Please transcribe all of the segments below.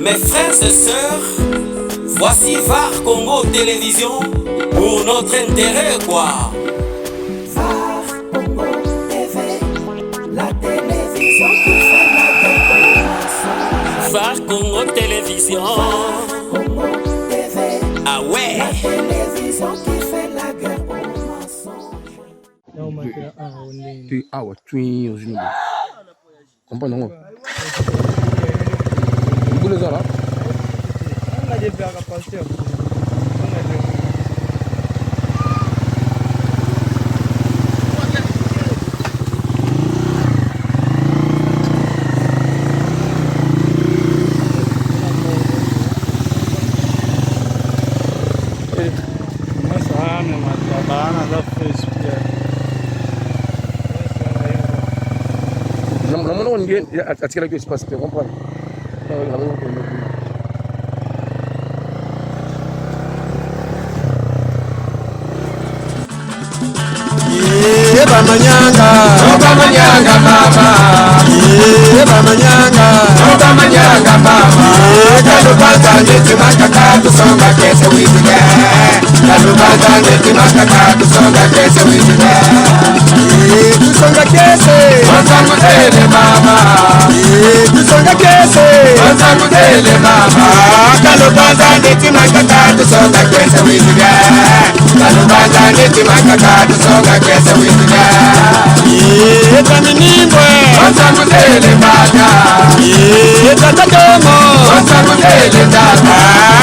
Mes frères et sœurs, voici VAR Congo Télévision pour notre intérêt quoi. VAR Congo TV, la télévision qui fait la décoration. VAR Congo Télévision. Congo TV, ah ouais. La télévision qui fait la guerre aux mensonges. Tu awa tu ozini bo. Comprends non? Boule zara. On a des verres à passer. Non, on vient attirer que espace, tu comprends? Bamanyanga mama, bamanyanga mama, kalubanga ndeti makaka tusonga kese wizige, kalubanga ndeti makaka tusonga kese wizige, tusonga kese, wanzangu tele mama, tusonga kese, wanzangu tele mama, kalubanga ndeti makaka tusonga kese wizige, kalubanga ndeti makaka tusonga kese wizige. Taminimwe Wanzangutele bata Tatadomo Wanzangutele tata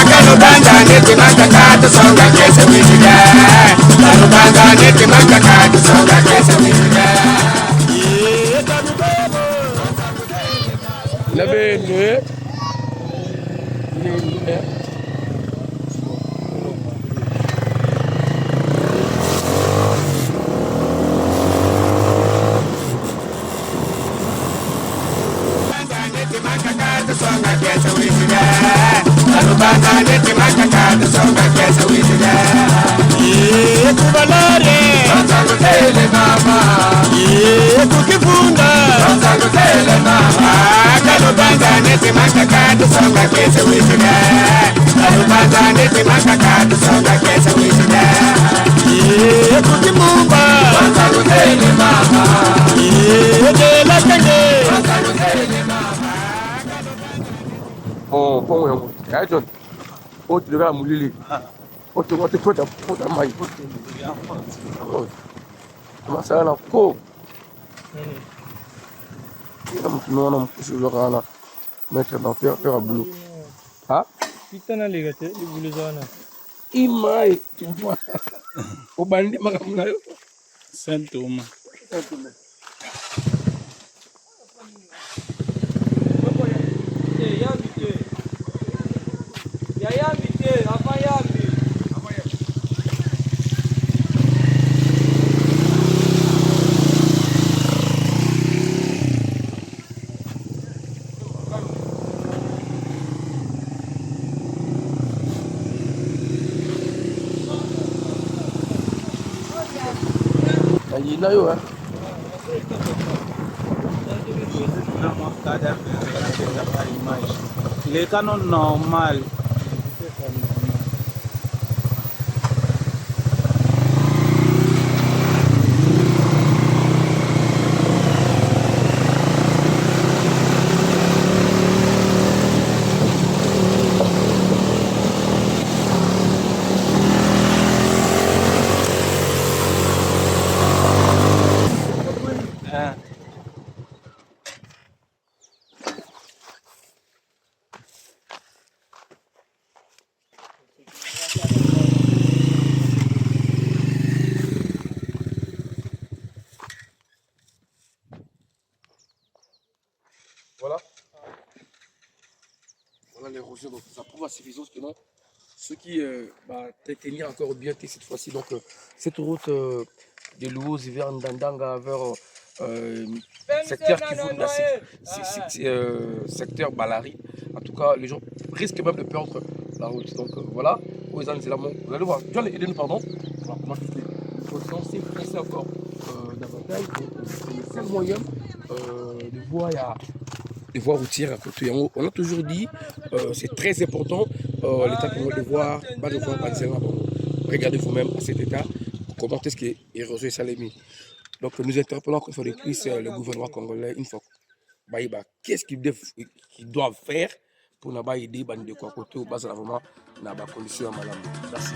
Kalubanga neti makaka tusonga kese wizige Kalubanga neti makaka tusonga kese wizige Lebe nwe Kubalare Wanzangutele mama Kukifunda Wanzangutele mama Kalubanga neti makaka tusonga kese wizige Kalubanga neti makaka tusonga kese wizige Kukimumba Wanzangutele mama Kela kenge Wanzangutele mama oh pongo yangu ya John o tuliga mulili o to wote kwenda kuda mai masala ko ina mtunaona mkushulo kana mettre dans faire boulot ah Pitana ligate, di bulu zona. imai tu vois o bandi makamna yo Sentuma. ayina yo hein Les canons normal. Voilà l'érosion, donc ça prouve à suffisance que non. Ce qui tenir encore bien cette fois-ci, donc cette route de Louos vers Ndandanga, vers secteur Kivunda, secteur Balari. En tout cas, les gens risquent même de perdre la route. Donc voilà, vous allez voir, aidez-nous, pardon. Alors, comment il faut s'enfoncer encore davantage. C'est le seul moyen de voir les voies routières à côté. On a toujours dit, c'est très important, l'État de voir, regardez vous-même à cet état, comment est-ce que l'érosion est salémie. Donc nous interpellons encore de plus le gouvernement congolais une fois. Qu'est-ce qu'ils doivent faire pour nous aider de quoi côté au bas de vraiment dans la condition malade. Merci.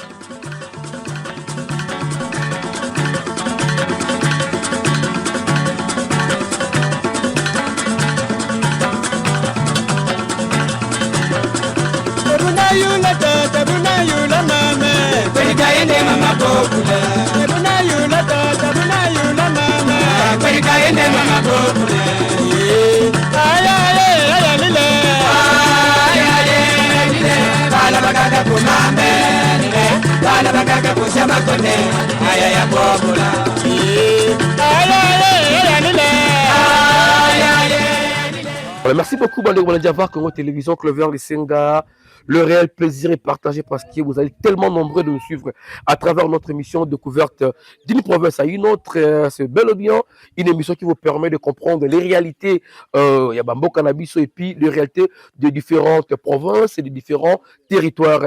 Voilà, merci beaucoup, Bandeko Diava, Congo Télévision, Clover, les Senga. Le réel plaisir est partagé parce que vous êtes tellement nombreux de nous suivre à travers notre émission découverte d'une province à une autre. C'est bel et bien une émission qui vous permet de comprendre les réalités, il y a Bambo Cannabis et puis les réalités de différentes provinces et de différents territoires.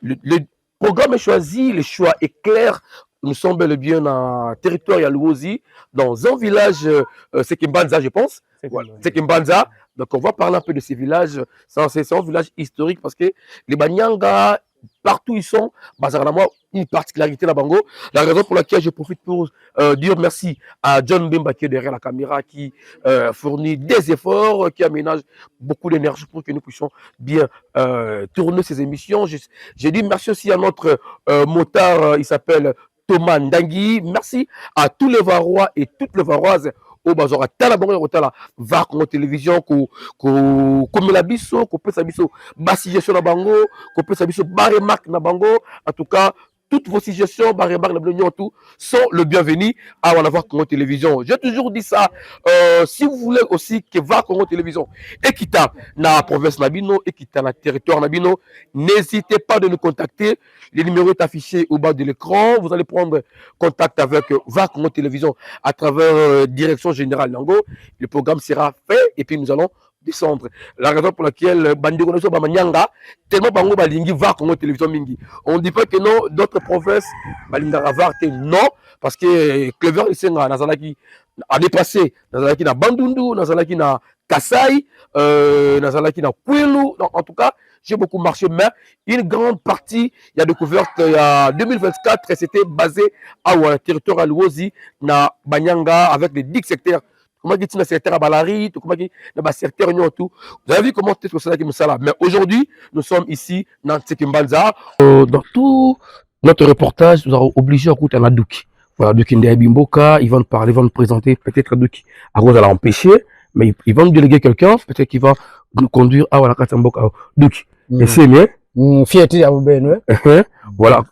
Le programme est choisi, le choix est clair. Nous sommes bel et bien dans un territoire à Luozi, dans un village, c'est Kimbanza, je pense. C'est Kimbanza. Donc, on va parler un peu de ces villages. C'est un village historique parce que les Banyanga, partout ils sont, une particularité là Bango. La raison pour laquelle je profite pour dire merci à John Bemba qui est derrière la caméra, qui fournit des efforts, qui aménage beaucoup d'énergie pour que nous puissions bien tourner ces émissions. J'ai dit merci aussi à notre motard, il s'appelle Thomas Ndangui. Merci à tous les Varois et toutes les Varoises au bazora tala bango kotala va Congo Télévision ko komela biso ko pesa biso ba suggestion na bango ko pesa biso ba remarque na bango. En tout cas, toutes vos suggestions, ba remarque na bango tout sont le bienvenu à la Congo Télévision. J'ai toujours dit ça. Si vous voulez aussi que va Congo Télévision équitable dans la province Nabino, équitable dans le territoire Nabino, n'hésitez pas de nous contacter. Le numéro est affiché au bas de l'écran. Vous allez prendre contact avec va Congo Télévision à travers Direction Générale Nango. Le programme sera fait et puis nous allons descendre. La raison pour laquelle Bandeko Noso Bamanyanga, tellement Bango Balingi va Congo Télévision Mingi. On ne dit pas que non, d'autres provinces, Balingara Varte, non, parce que Clever et Senga, Nazalaki, a dépassé, Nazalaki na Bandundu, Nazalaki na Kasai, Nazalaki na Kwilu. En tout cas, j'ai beaucoup marché, mais une grande partie, il y a découverte, il y a 2024, c'était basé à un territoire à Luozi, na Banyanga, avec les 10 secteurs. Comment dit-il dans le secteur à Balari, comment dit dans le secteur tout. Vous avez vu comment c'est ça qui me sert là. Mais aujourd'hui, nous sommes ici dans Tsekimbanza. Dans tout notre reportage, nous avons obligé à écouter un Adouki. Voilà, Douki Ndebimboka, ils vont nous parler, ils vont nous présenter. Peut-être Douki à cause de l'empêcher, mais ils vont nous déléguer quelqu'un, peut-être qu'il va nous conduire à la Katamboka. Douki. Et c'est bien. Fiati Aboubenwe. Voilà.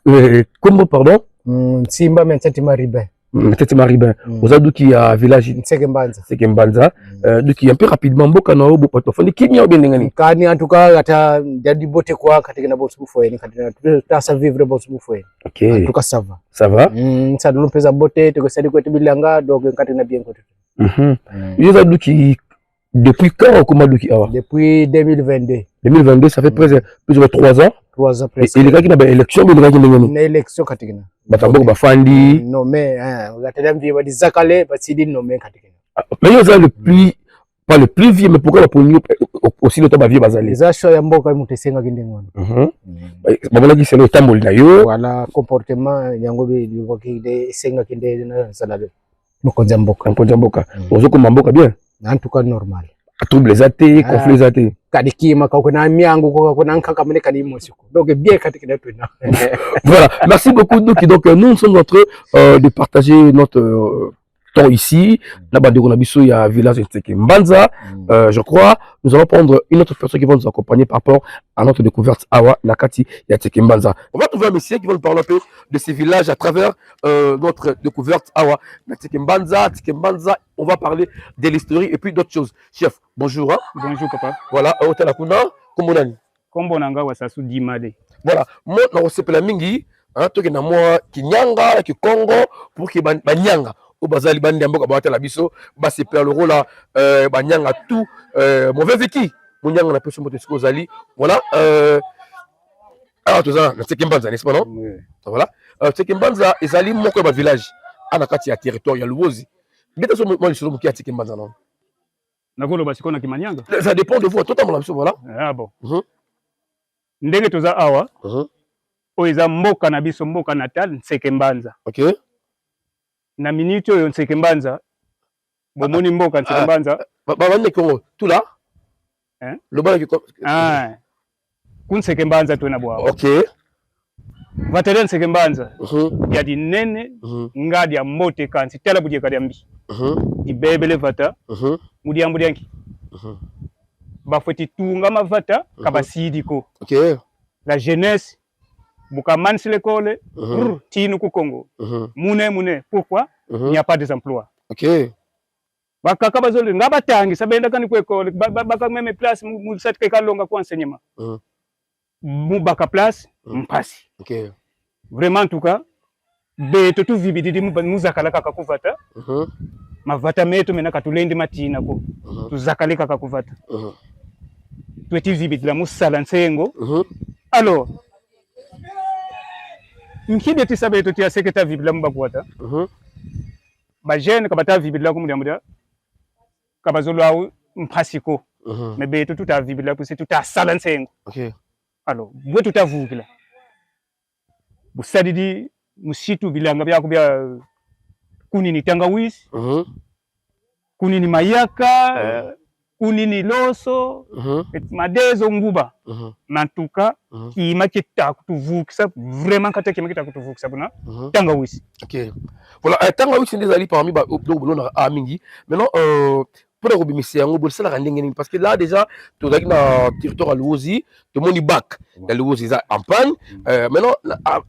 Comment, pardon? Simba Mentati Maribe. Mentati Maribe. Vous avez Douki à village. Sekembanza. Douki, un peu rapidement, Boka na Obo Patofani. Qui n'y a bien d'engagé? Kani, en tout cas, ata jadi bote kwa katika na bosu mufwe. Tasa vivre bosu mufwe. Ok. En tout cas, ça va. Ça va? Ça nous pèse à bote, tu sais quoi tu bilanga, donc katina bien côté. Vous avez Douki depuis quand comment Douki awa? Depuis 2022. 2022, ça fait presque plus de 3 ans. 3 ans presque. Et les gars qui n'ont élection, mais les gars qui n'ont une élection katika. Batambo bafandi. Non mais gatela mviba di zakale basidi non mais katika. Mais ils ont le plus pas le plus vieux mais pourquoi la premier aussi le temps ba vieux bazali. Les achats ya mboka mutesenga kindengwana. Babona ki c'est le tambol na yo. Voilà comportement yango be livoki de senga kinde na salade. Mukonza mboka. Mukonza mboka. Ozoko mboka bien. En tout cas normal. Trouble les athées, conflits les athées. Kadikima kuna miangu kuna nkaka mene kani mosiko. Donc bien katika tuna. Voilà, merci beaucoup Douki. Donc nous sommes en train de partager notre temps ici. Là-bas, il y a un village de Mbanza. Je crois, nous allons prendre une autre personne qui va nous accompagner par rapport à notre découverte Awa Nakati Yateke Mbanza. On va trouver un monsieur qui va nous parler un peu de ces villages à travers notre découverte Awa Nakati Mbanza. On va parler de l'histoire et puis d'autres choses. Chef, bonjour. Hein? Bonjour papa. Voilà, Hôtel Akuna, comment on a dit? Kombonanga Wasasu Dimade. Voilà, moi, je suis mingi, hein, toi qui na moi, qui nyanga, qui Congo, pour qui banyanga. au bazali bandi amboka ba la biso ba se perdre le rôle banyanga tout mauvais vécu munyanga na peso moto siko zali voilà alors tout ça c'est Kimbanza n'est-ce pas non voilà c'est Kimbanza ezali moko ba village ana kati ya territoire ya Luozi beta so moi lisolo moki ya Kimbanza non nakolo basiko na kimanyanga ça dépend de vous totalement la biso voilà ah bon ndenge toza awa o eza mboka na biso mboka natal Nsekembanza OK na minute oyo Nsekembanza bomoni mboka Nsekembanza bavandi Congo tout là le bala kun Nsekembanza to na bwa OK vatelen Nsekembanza ya dinene ngadi ya mbote kansi tela budye kadi ambi di bebele vata mudi ambu yanki bafoti tunga mavata kabasidi ko OK la jeunesse bukaman sur l'école tinu ku Congo mune pourquoi il n'y a pas des emplois OK bakaka bazoli ngabatangi sabenda kani ku école baka même place mu set ka longa ku enseignement mu baka place mpasi OK vraiment en tout cas beto tu vibidi mu zakala kaka kuvata mavata meto mena katulendi matina ko tu zakale kaka kuvata tu vibidi la musala nsengo alors mkibe tisabeto tia seketa vibila mbakwata ba jeune kabata vibila kumudya kabazolo au mpasiko mebeto tuta vibila pusi tuta sala nsengo OK alors bwe tutavukila busadidi musitu bilanga byako bya kunini tangawisi kunini mayaka kunini loso madezo nguba nantuka kima kita kutuvukisa vraiment kata kima kita kutuvukisa buna tangawisi OK voilà tangawisi ndeza ali parmi ba bolona amingi maintenant pour robimisi yango bolsala randengeni parce que là déjà tu as na territoire à Luozi tout monde bac la Luozi ça en panne maintenant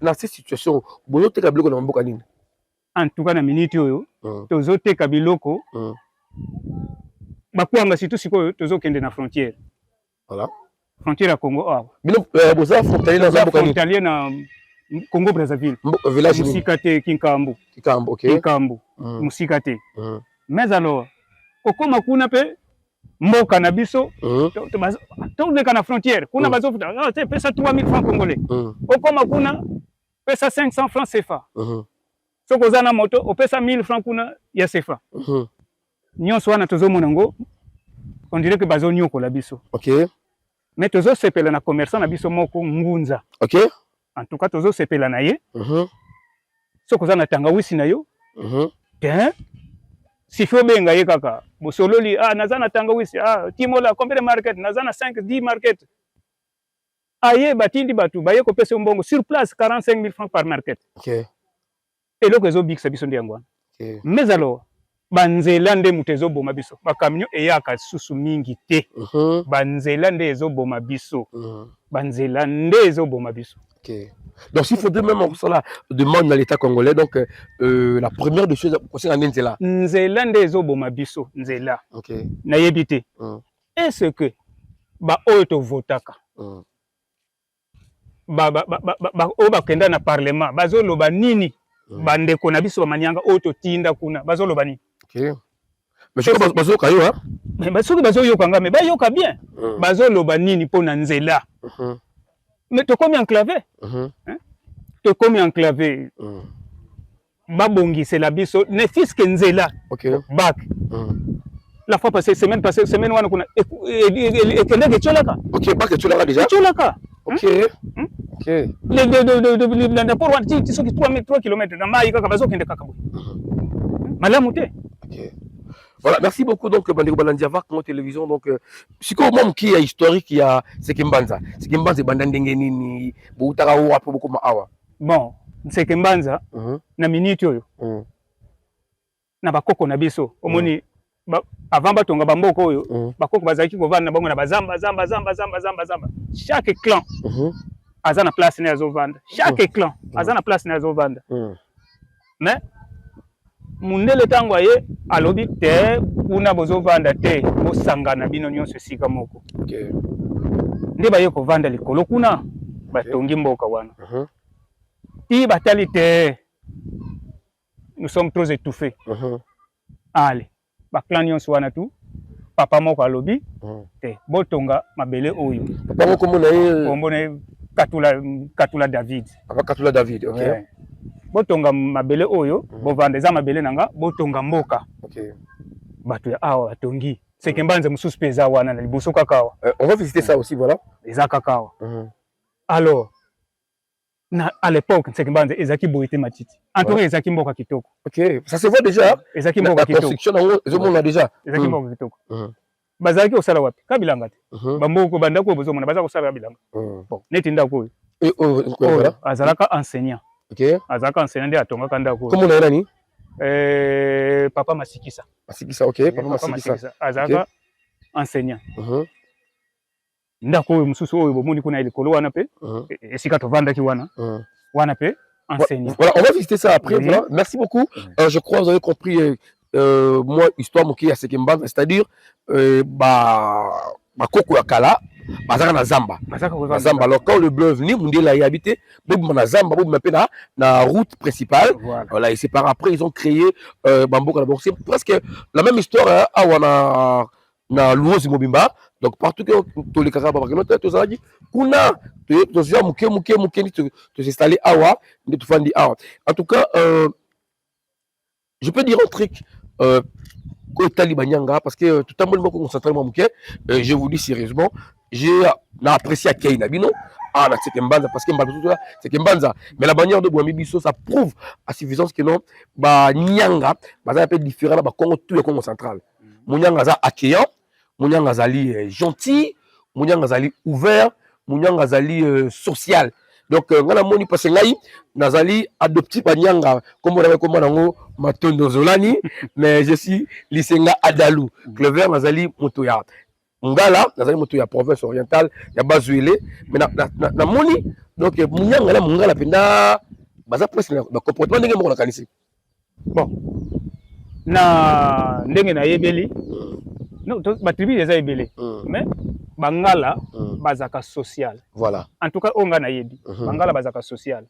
dans cette situation bozote ka biloko na mboka nini en tout cas na minute oyo tozote ka biloko bakwanga situ sikoyo tozokende na frontière voilà frontière ya Congo bino boza frontalier na mboka nini frontalier na Congo Brazzaville village musikate Kinkambu OK Kinkambu musikate mais alors okoma kuna pe mboka na biso to leka na frontière kuna bazofuta c'est pesa 3000 francs congolais okoma kuna pesa 500 francs CFA soko zana moto opesa 1000 francs kuna ya CFA nyonso wana tozomona ngo on dirait que bazo nyoko la biso OK mais tozo sepela na commerçant na biso moko ngunza OK en tout cas tozo sepela na ye soko zana tangawisi na yo si faut benga ye kaka bosololi nazana tangawisi timola combien de market nazana 5 10 market aye batindi batu baye ko pesa mbongo sur place 45 000 francs par market OK et loko ezo big sabiso ndi yangwana OK mais alors banzela nde mutezo boma biso bakamyo eyaka susu mingi te banzela nde ezo boma biso banzela nde ezo boma biso OK donc s'il faudrait même cela demande à l'état congolais donc la première des choses concernant nzela nzela nde ezo boma biso nzela OK na yebite est-ce que ba oyo to votaka o bakenda na parlement bazoloba nini bandeko na biso bamanyanga oyo totinda kuna bazoloba nini OK mais je pense bazoka yo mais basoki bazoyoka ngame bayoka bien bazoloba nini pona nzela mais tokomi enclavé tokomi enclavé babongisela biso ne fiske nzela OK bac la fois passée semaine wana kuna ekendeke tsolaka OK bac tsolaka déjà tsolaka OK OK le rapport wana ti soki 3 km na mai kaka bazokende kaka boy malamu te OK voilà merci beaucoup donc bandeko balandiava Congo Télévision donc siko mom qui a historique il y a Sekembanza banda ndenge nini boutaka wapi bokoma awa bon Sekembanza na minute oyo na bakoko na biso omoni avant batonga bamboko oyo bakoko bazaki kovanda bango na bazamba chaque clan azana place ne azovanda chaque clan azana place ne azovanda mais mundele tango ye alobi te kuna bozovanda te bosangana bino nyonso sika moko OK nde baye kovanda likolo kuna batongi mboka wana ti batali te nous sommes trop étouffés. Allez, clan nyonso wana tu papa moko alobi te botonga mabele oyo. Papa moko mona Katula David. Papa Katula David, OK. Botonga mabele oyo, bovanda eza mabele nanga, botonga mboka. OK. Bato ya awa tongi. Sekembanze mususu peza wana na liboso kakawa. On va visiter ça aussi, voilà. Eza kakawa. Alors, à l'époque, Sekembanze ezaki boité matiti. En tout cas, ezaki mboka kitoko. OK, ça se voit déjà. Ezaki mboka kitoko. La construction on a déjà. Ezaki mboka kitoko. Bazaki osala wapi? Kabilanga te. Bamboko bandako bozo mona bazako osala kabilanga. Bon, neti ndako. Voilà. Azalaka enseignant. OK. Azalaka enseignant nde atongaka ndako. Comment on a nani? Papa Masikisa. Masikisa, OK. Papa Masikisa. Azalaka enseignant. Ndako oyo mususu oyo bomoni kuna likolo wana pe esika tovandaki wana wana pe enseignant. Voilà, on va visiter ça après. Voilà. Merci beaucoup. Je crois que vous avez compris moi histoire moki à Sekembanza, c'est-à-dire koko ya kala bazaka na zamba. Zamba. Alors quand le bleu est venu, Mundela y habité, bobu na zamba, bobu pe na route principale. Voilà, et c'est par après ils ont créé Bamboka d'abord. C'est presque la même histoire à wana na Luozi Mobimba. Donc partout que tous les carabas to zadi kuna to zia muke to s'installer awa, de to fandi awa. En tout cas je peux dire un truc parce que tout le monde concentré je vous dis sérieusement, j'ai apprécié à Keina Bino na Sekembanza parce que Sekembanza mais la manière de Boami Biso ça prouve à suffisance que non nyanga un peu différent là Congo tout le Congo central. Munyanga za accueillant, Munyanga zali gentil, Munyanga zali ouvert, Munyanga zali social. Donc ngana moni parce que ngai nazali adopté par Nyanga comme on avait comme nango matondo zolani mais je suis lisenga Adalou Clever nazali motoya ngala nazali motoya province orientale ya Bazuele mais na moni donc Munyanga na mungala penda baza presque na comportement ndenge moko na kanisi bon na ndenge na yebeli non ba tribu eza ebele mais bangala bazaka social. Voilà. En tout cas onga na yebi bangala bazaka social.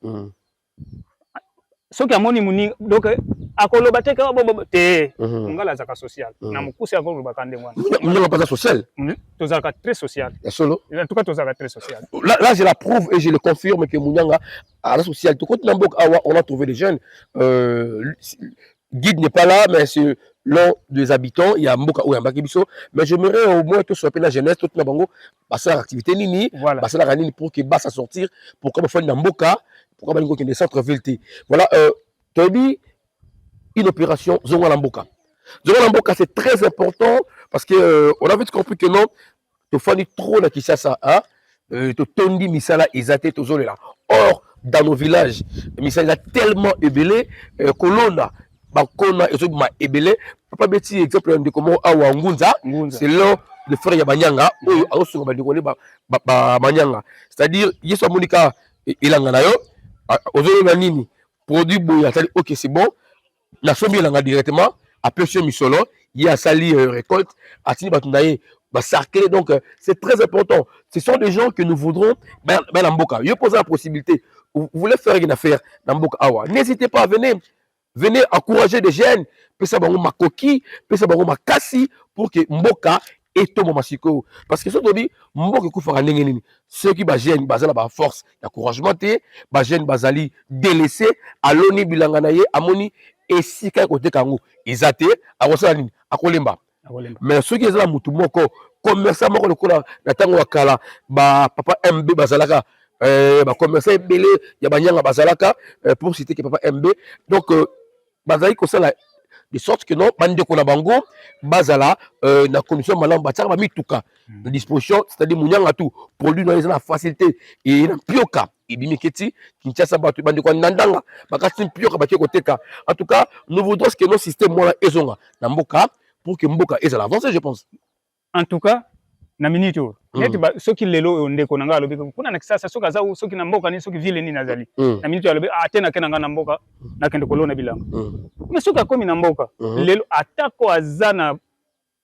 Soki amoni muni donc akoloba te ka bobo te ngala zaka social. Na mukusi akoloba kande ngwana. Muni pas social. Tozaka très social. Ya solo. En tout cas tozaka très social. Là je la prouve et je le confirme que Munyanga à la social. Tout côté Nambok on a trouvé des jeunes guide n'est pas là mais c'est l'un des habitants, il y a Mboka ou Mbakibiso, mais j'aimerais au moins tout sur la jeunesse, toute la bango, passer à l'activité nini, passer à la ranine pour qu'il basse à sortir, pour qu'on fasse une Mboka, pour qu'on ait des centres-villes. Voilà, tu as dit une opération Zonga Mboka. Zonga Mboka, c'est très important parce que on avait compris que non, tu fais trop la Kishasa, tu tondi misala izate tozole là. Or, dans nos villages, misala tellement ébélé, Colonna. Bakona et ma ebele papa beti exemple de comment awa ngunza c'est le frère ya banyanga oyo aosunga ba dikone ba manyanga c'est-à-dire yeso monika ilanga na yo ozolo na nini produit boya c'est OK c'est bon la sombi ilanga directement après chez misolo il y a sali récolte atini batundaye ba cercler donc c'est très important ce sont des gens que nous voudrons ben mboka yo poser la possibilité vous voulez faire une affaire dans mboka awa n'hésitez pas à venir. Venez encourager des jeunes, pesa bango makoki, pesa bango makasi pour que mboka etomo masiko. Parce que ce que dit mboka kufaka ndenge nini. Ceux qui ba jeunes bazala ba force, encouragement te, ba jeunes bazali délaissé, aloni bilanga na ye, amoni esika côté kango. Izate, awosala nini? Akolemba. Mais ceux qui ezala mutu moko, commerçant moko lokola na tango wakala, ba papa MB bazalaka ba commerçant belé ya banyanga bazalaka pour citer que papa MB. Donc bazali ko sala de sorte que non bande ko na bango bazala na commission malamba tsaka ba mituka de disposition c'est-à-dire munyanga tout produit dans la facilité et na pioka et bimiketi Kinshasa batu bande ko ndanga bakati pioka ba ko teka. En tout cas nous voudrons que nos systèmes moi ezonga na mboka pour que mboka ezala avancer je pense. En tout cas na minito neti ba soki lelo ndeko nanga alobi kuna na kisasa soki za soki na mboka ni soki vile ni nazali na minito alobi tena kena nga na mboka na kende kolona bilanga mais soki akomi na mboka lelo atako azana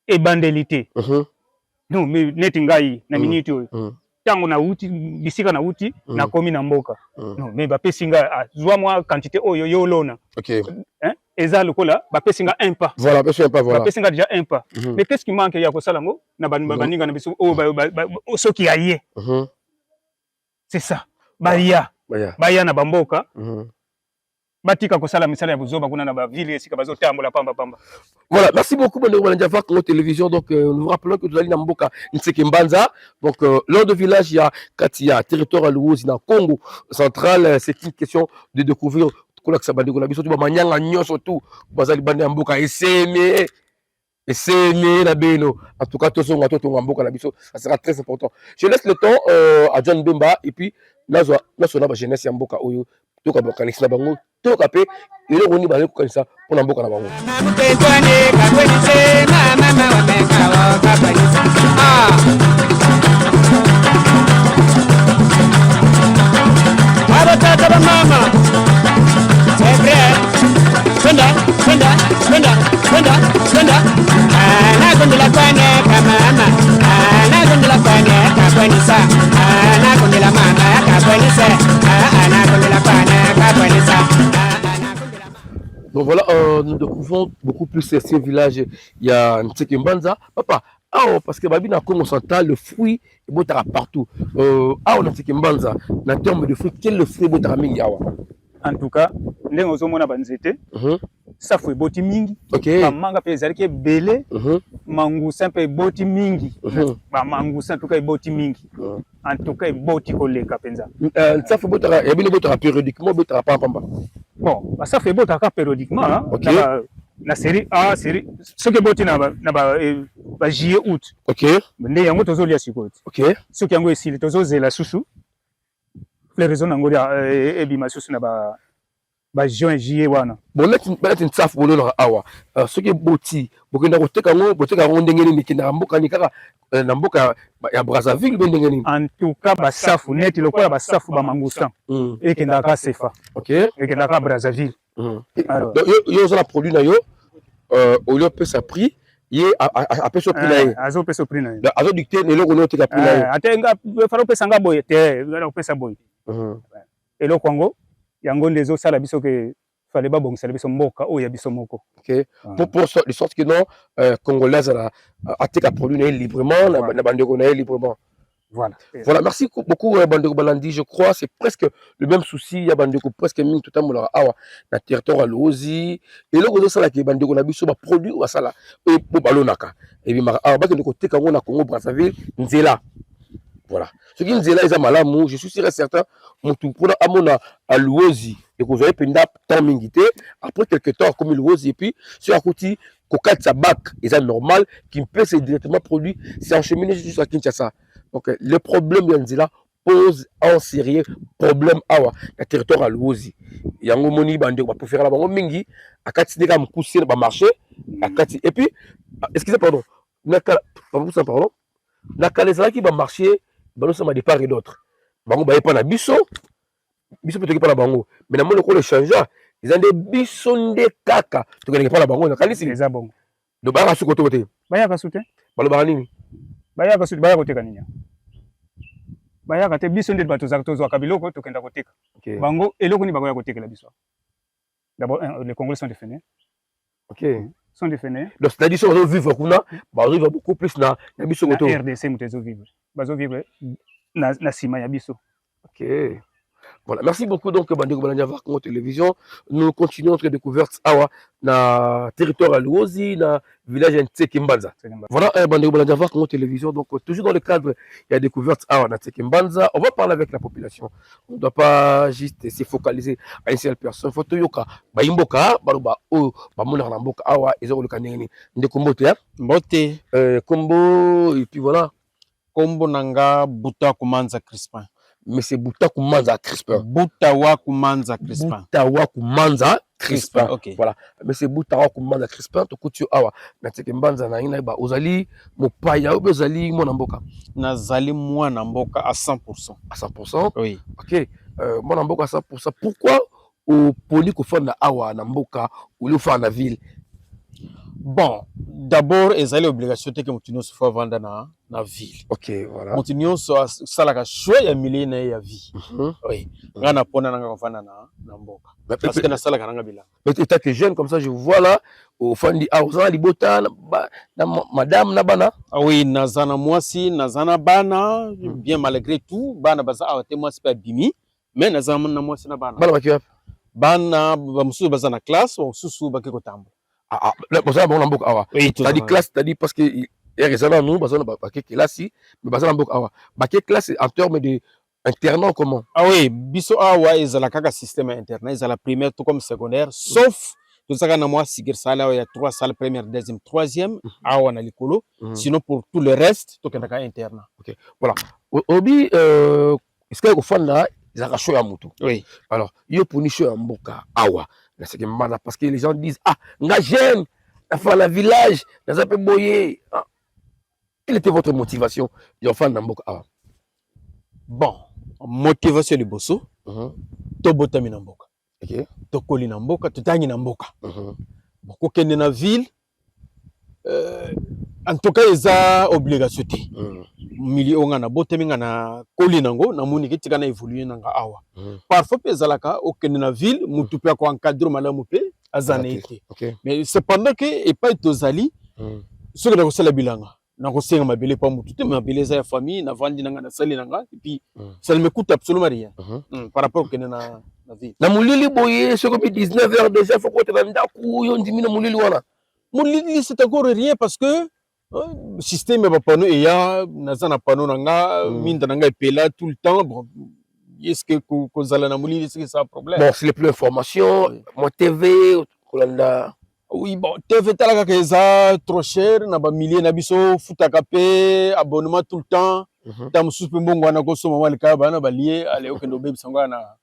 ebandelité non mais neti ngai na minito tango na uti bisika na uti na komi na mboka non mais ba pesinga zwa moi quantité oyo yo lona OK eza lokola bapesinga un pas. Voilà, un pas, voilà. Bapesinga déjà un pas. Mais qu'est-ce qui manque ya kosalango na baninga na biso o soki aye. C'est ça. Baya na bamboka. Batika kosala misala ya buzoba kuna na ba ville esika bazo tambola pamba. Voilà, merci beaucoup Bandeko Balanja Vak Congo Télévision. Donc nous vous rappelons que nous allons Mboka Nseke Mbanza. Donc lors de village il y a Katia, territoire à Louosi dans Congo central, c'est une question de découvrir kola ka Bandeko na biso tu ba manyanga nyonso tout bazali bande Mboka esseme na beno. En tout cas tous on va tout Mboka na biso, ça sera très important. Je laisse le temps à John Bemba et puis nazo na jeunesse ya Mboka oyo to ka bokanisi na bango to ka pe ile roni ba ko kanisa pona Mboka na bango. Mama, c'est vrai. Sonda. Ana gondela kwane kamama. Ana gondela kwane kakwanisa. Ana gondela mama kakwanisa. Ana gondela kwane kakwanisa. Donc voilà, nous découvrons beaucoup plus ces villages. Il y a Nseke Mbanza. Papa, parce que Babi na Congo central, le fruit est beau partout. On a Nseke Mbanza. En termes de fruits, quel est le fruit beau mingi awa? En tout cas, ndenge ozomona banzete. Safu eboti mingi. Manga pe ezalaki ebele. Mangusa pe eboti mingi. Ba mangusa en tout cas eboti mingi. En tout cas eboti koleka penza. Safu ebotaka yabino botaka périodiquement botaka pamba. Bon, ça fait beau périodiquement hein. La série A, série ce que boti na ba juillet août. Ndé yango tozolia sikoti. Ce qui yango esili tozozela susu. Floraison nango ya ebima susu na ba juin juillet wana. Bon là tu safu bolo na awa. Ce qui boti, bokenda koteka ngo ndenge ni kinda mboka ni kaka na mboka ya Brazzaville ndenge ni. En tout cas ba safu net lokola ba safu ba mangusa. Ekenda ka sefa. Ekenda ka Brazzaville. Alors yo za produit na yo au lieu de sa prix ye a peso prix na ye. Azo peso prix na ye. Azo dicter ne loko no te ka prix na ye. Atenga faro pesa nga boye te, ngana pesa boye. Elo Congo yango ndezo sala biso ke fallait ba bongisa biso mboka o ya biso moko. Pour de sorte que non congolaise a tika produit na librement na bandeko na librement. Voilà, merci beaucoup Bandeko Balandi. Je crois c'est presque le même souci. Il y a Bandeko presque mine tout le temps awa na territoire à Louosi. Et là on ça là que Bandeko na biso ba produit ou ça là et pour balonaka. Et puis ba que de côté quand on a Congo Brazzaville nzela. Voilà. Ce qui nzela est malamu, je suis sûr et certain mon tout pour amona à Louosi et que vous avez penda temps mingité après quelques temps comme Louosi et puis sur à côté coca tabac est normal qui peut se directement produit c'est acheminé jusqu'à Kinshasa. Donc le problème Yanzila pose en sérieux problème awa le territoire à Louosi. Yango moni bande va pour faire la bango mingi akati neka mkusi ba marché akati et puis excusez pardon pardon la calesa qui va marcher bano sama de part et d'autre. Bango ba pas na biso peut-être pas la bango mais na mo le changer ils ont des biso nde kaka to connais pas la bango na kalisi les abongo. Do ba su koto kote. Baya ka soute. Balo ba nini? Baya ka soute baya koteka nini? Baya ka te biso nde bato za tozo kabiloko to kenda koteka. Bango eloko ni bango ya koteka la biso. D'abord les Congolais sont définis. Sont définis. Donc c'est-à-dire on vivre kuna, ba vivre beaucoup plus na biso koto. RDC mutezo vivre. Bazo vivre na sima ya biso. Voilà, merci beaucoup donc Bandeko Balanja Vak Congo Télévision. Nous continuons notre découverte awa na territoire à Louosi, na village Nseke Mbanza. Voilà Bandeko Balanja Vak Congo Télévision. Donc toujours dans le cadre il y a découverte awa na Nseke Mbanza. On va parler avec la population. On ne doit pas juste se focaliser à une seule personne. Faut yoka ba imboka baruba o ba mona na mboka awa ezoko le kaneni ndeko mbote ya mbote kombo et puis voilà kombo nanga Buta Kumanza Crispin. Mais c'est Buta Kumanza Crispin. Butawa Kumanza Crispin. Butawa Kumanza Crispin. Ok. Voilà. Mais c'est Butawa Kumanza Crispin. To kutu awa. Na Nseke Mbanza na ina ba ozali mopaya ou ozali mwana mboka. Nazali mwana mboka à 100%. À 100%. Oui. Ok. Mwana mboka à 100%. Pourquoi au poli ko fanda awa na mboka ou le fa na ville? Bon, d'abord, ils allaient obligation que nous se faut vendre dans la ville. Ok, voilà. Continuons ça la choix ya milliers na ya vie. Oui. Ngana pona nanga vendre na mboka. Parce que na sala karanga bila. Mais état que jeune comme ça je vous vois là au fandi auzan libota na madame na bana. Ah oui, nazana mwasi, nazana bana, bien malgré tout, bana baza awate mwasi pa bimi, mais nazana na mwasi na bana. Bana bakio. Bana ba mususu baza na classe, mususu bakiko tambo. Ah, là, bon, ça, bon, awa. Oui, t'as dit classe, t'as dit parce que il y a raison nous, parce que classe, mais parce que awa. Baké classe en termes de internat comment? Ah oui, biso awa ils ont la kaka système internat, ils ont la primaire tout comme secondaire, sauf tout ça quand moi sigir sala il y a 3 salles première, deuxième, troisième, awa na likolo. Sinon pour tout le reste, tout kaka internat. OK. Voilà. Obi est-ce que au fond là, ils ont chaud à mutu. Oui. Alors, yo puni chaud à mboka awa. Parce que les gens disent ah nga jeune à la village dans un peu boyer. Quelle était votre motivation yo fan na mboka awa? Bon, motivation le bosso to botami na mboka. OK, to koli na mboka to tangi na mboka. Bon ko kende na ville en tout cas eza obligation te. Milieu nga na botami nga na koli nango na moni ke tika na évoluer nanga awa. Parfois pe zalaka o kende na ville mutu pe ko encadrer malamu pe azana été. Mais cependant que et pas tozali ce que na ko sala bilanga. Na ko senga mabele pa mutu te mabele za ya famille na vandi nanga na sali nanga et puis ça ne me coûte absolument rien par rapport au kende na ville. Na mulili boye ce que 19h déjà faut que tu vas ndaku yo ndimi na mulili wana. Mulili c'est encore rien parce que système ba pano et ya nazana pano nanga minda nanga epela tout le temps. Bon, est-ce que kozala na mulili c'est ça problème? Bon, c'est plus information, mon TV kolanda. Oui, bon, TV talaka keza trop cher na ba milliers na biso futaka pe abonnement tout le temps. Tam supe mbongo wana ko soma wali ka bana ba lié allez okendo baby sangwa na